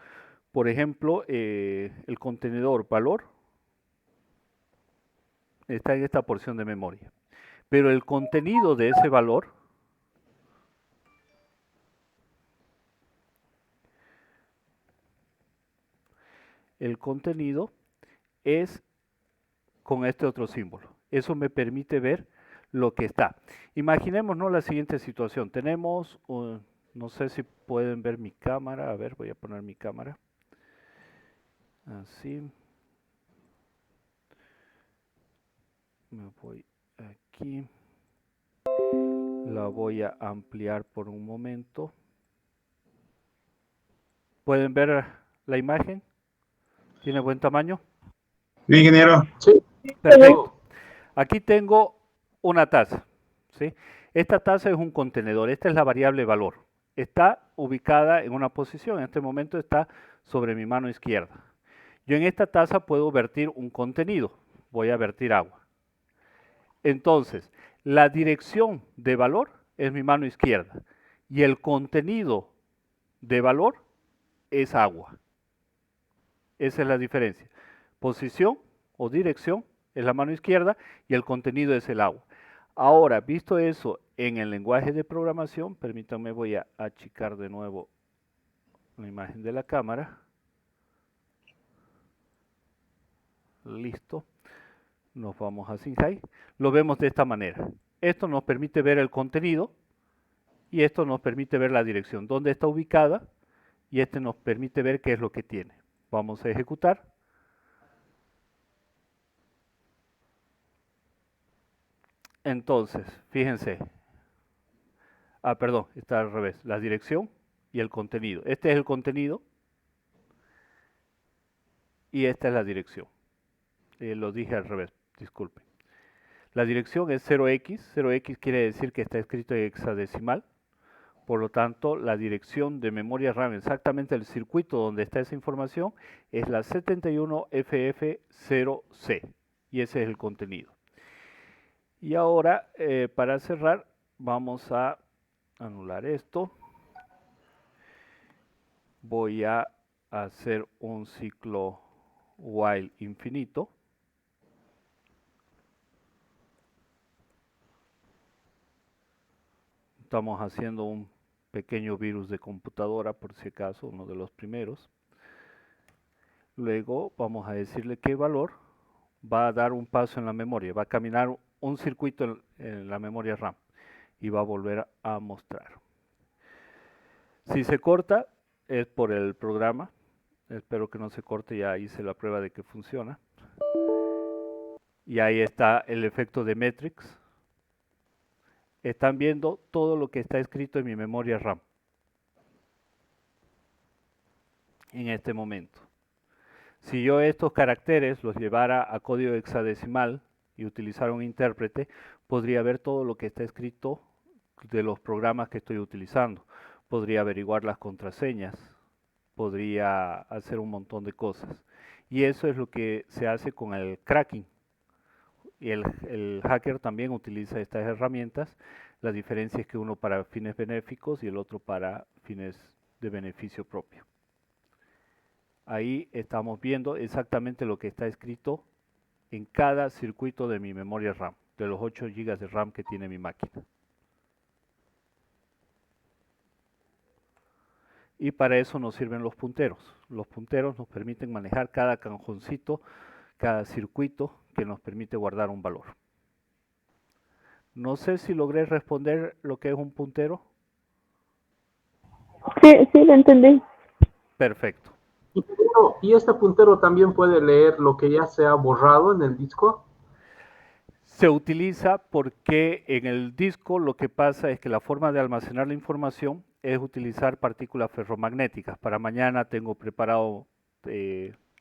Por ejemplo, el contenedor valor está en esta porción de memoria. Pero el contenido de ese valor es con este otro símbolo. Eso me permite ver lo que está. Imaginémonos la siguiente situación. Tenemos, no sé si pueden ver mi cámara. A ver, voy a poner mi cámara. Así. Me voy aquí. La voy a ampliar por un momento. ¿Pueden ver la imagen? ¿Tiene buen tamaño? Sí, ingeniero. Sí. Perfecto. Aquí tengo una taza, ¿sí? Esta taza es un contenedor, esta es la variable valor. Está ubicada en una posición, en este momento está sobre mi mano izquierda. Yo en esta taza puedo vertir un contenido, voy a vertir agua. Entonces, la dirección de valor es mi mano izquierda y el contenido de valor es agua. Esa es la diferencia. Posición o dirección es la mano izquierda y el contenido es el agua. Ahora, visto eso en el lenguaje de programación, permítanme, voy a achicar de nuevo la imagen de la cámara. Listo. Nos vamos a Sinjai. Lo vemos de esta manera. Esto nos permite ver el contenido y esto nos permite ver la dirección, dónde está ubicada, y este nos permite ver qué es lo que tiene. Vamos a ejecutar. Entonces, fíjense. Perdón, está al revés. La dirección y el contenido. Este es el contenido y esta es la dirección. Lo dije al revés, disculpen. La dirección es 0x. 0x quiere decir que está escrito en hexadecimal. Por lo tanto, la dirección de memoria RAM, exactamente el circuito donde está esa información, es la 71FF0C. Y ese es el contenido. Y ahora, para cerrar, vamos a anular esto. Voy a hacer un ciclo while infinito. Estamos haciendo un pequeño virus de computadora, por si acaso, uno de los primeros. Luego vamos a decirle qué valor va a dar un paso en la memoria. Va a caminar un circuito en la memoria RAM y va a volver a mostrar. Si se corta es por el programa. Espero que no se corte, ya hice la prueba de que funciona. Y ahí está el efecto de Matrix. Están viendo todo lo que está escrito en mi memoria RAM en este momento. Si yo estos caracteres los llevara a código hexadecimal y utilizara un intérprete, podría ver todo lo que está escrito de los programas que estoy utilizando. Podría averiguar las contraseñas, podría hacer un montón de cosas. Y eso es lo que se hace con el cracking. Y el hacker también utiliza estas herramientas. La diferencia es que uno para fines benéficos y el otro para fines de beneficio propio. Ahí estamos viendo exactamente lo que está escrito en cada circuito de mi memoria RAM, de los 8 GB de RAM que tiene mi máquina. Y para eso nos sirven los punteros. Los punteros nos permiten manejar cada cajoncito, cada circuito que nos permite guardar un valor. No sé si logré responder lo que es un puntero. Sí, lo entendí. Perfecto. ¿Y este puntero también puede leer lo que ya se ha borrado en el disco? Se utiliza porque en el disco lo que pasa es que la forma de almacenar la información es utilizar partículas ferromagnéticas. Para mañana tengo preparado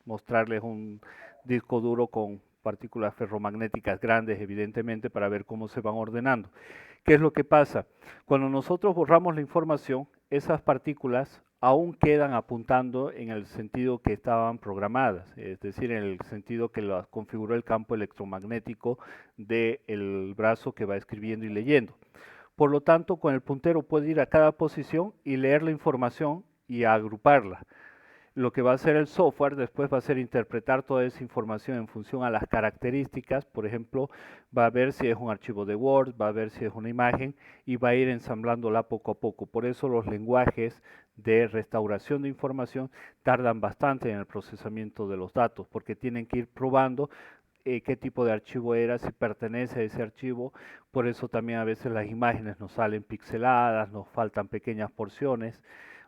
mostrarles un disco duro con partículas ferromagnéticas grandes, evidentemente, para ver cómo se van ordenando. ¿Qué es lo que pasa? Cuando nosotros borramos la información, esas partículas aún quedan apuntando en el sentido que estaban programadas, es decir, en el sentido que las configuró el campo electromagnético del brazo que va escribiendo y leyendo. Por lo tanto, con el puntero puede ir a cada posición y leer la información y agruparla. Lo que va a hacer el software después va a ser interpretar toda esa información en función a las características. Por ejemplo, va a ver si es un archivo de Word, va a ver si es una imagen y va a ir ensamblándola poco a poco. Por eso los lenguajes de restauración de información tardan bastante en el procesamiento de los datos, porque tienen que ir probando qué tipo de archivo era, si pertenece a ese archivo. Por eso también a veces las imágenes nos salen pixeladas, nos faltan pequeñas porciones,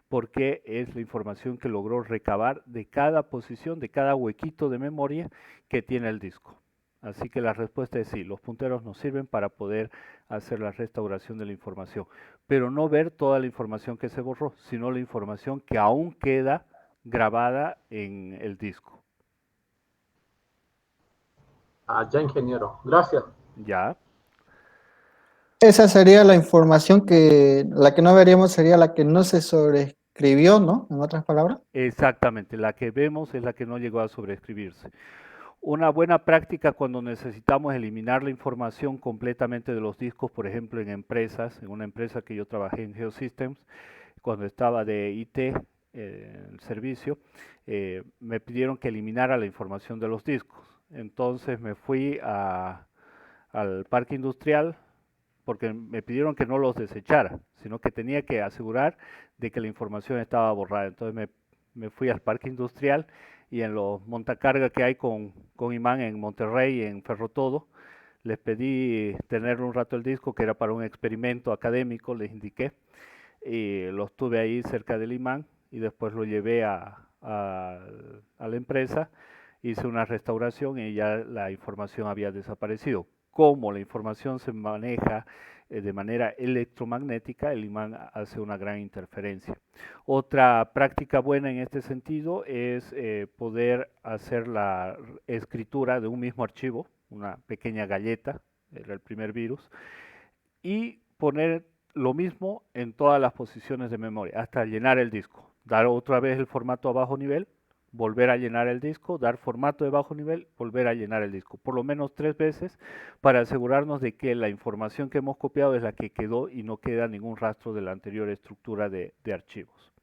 porque es la información que logró recabar de cada posición, de cada huequito de memoria que tiene el disco. Así que la respuesta es sí, los punteros nos sirven para poder hacer la restauración de la información, pero no ver toda la información que se borró, sino la información que aún queda grabada en el disco. Ya, ingeniero. Gracias. Ya. Esa sería la información la que no veríamos sería la que no se sobreescribió, ¿no? En otras palabras. Exactamente, la que vemos es la que no llegó a sobreescribirse. Una buena práctica cuando necesitamos eliminar la información completamente de los discos, por ejemplo en empresas, en una empresa que yo trabajé en Geosystems, cuando estaba de IT, el servicio, me pidieron que eliminara la información de los discos. Entonces me fui al parque industrial, porque me pidieron que no los desechara, sino que tenía que asegurar de que la información estaba borrada. Entonces me fui al parque industrial y en los montacargas que hay con imán en Monterrey, en Ferrotodo, les pedí tener un rato el disco, que era para un experimento académico, les indiqué, y los tuve ahí cerca del imán y después lo llevé a la empresa, hice una restauración y ya la información había desaparecido. Como la información se maneja de manera electromagnética, el imán hace una gran interferencia. Otra práctica buena en este sentido es poder hacer la escritura de un mismo archivo, una pequeña galleta, era el primer virus, y poner lo mismo en todas las posiciones de memoria, hasta llenar el disco. Dar otra vez el formato a bajo nivel, volver a llenar el disco, dar formato de bajo nivel, volver a llenar el disco, por lo menos 3 veces para asegurarnos de que la información que hemos copiado es la que quedó y no queda ningún rastro de la anterior estructura de archivos.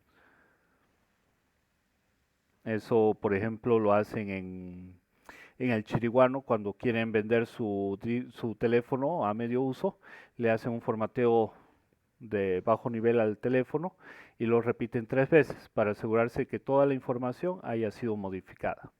Eso, por ejemplo, lo hacen en el chiriguano cuando quieren vender su teléfono a medio uso, le hacen un formateo de bajo nivel al teléfono y lo repiten 3 veces para asegurarse que toda la información haya sido modificada.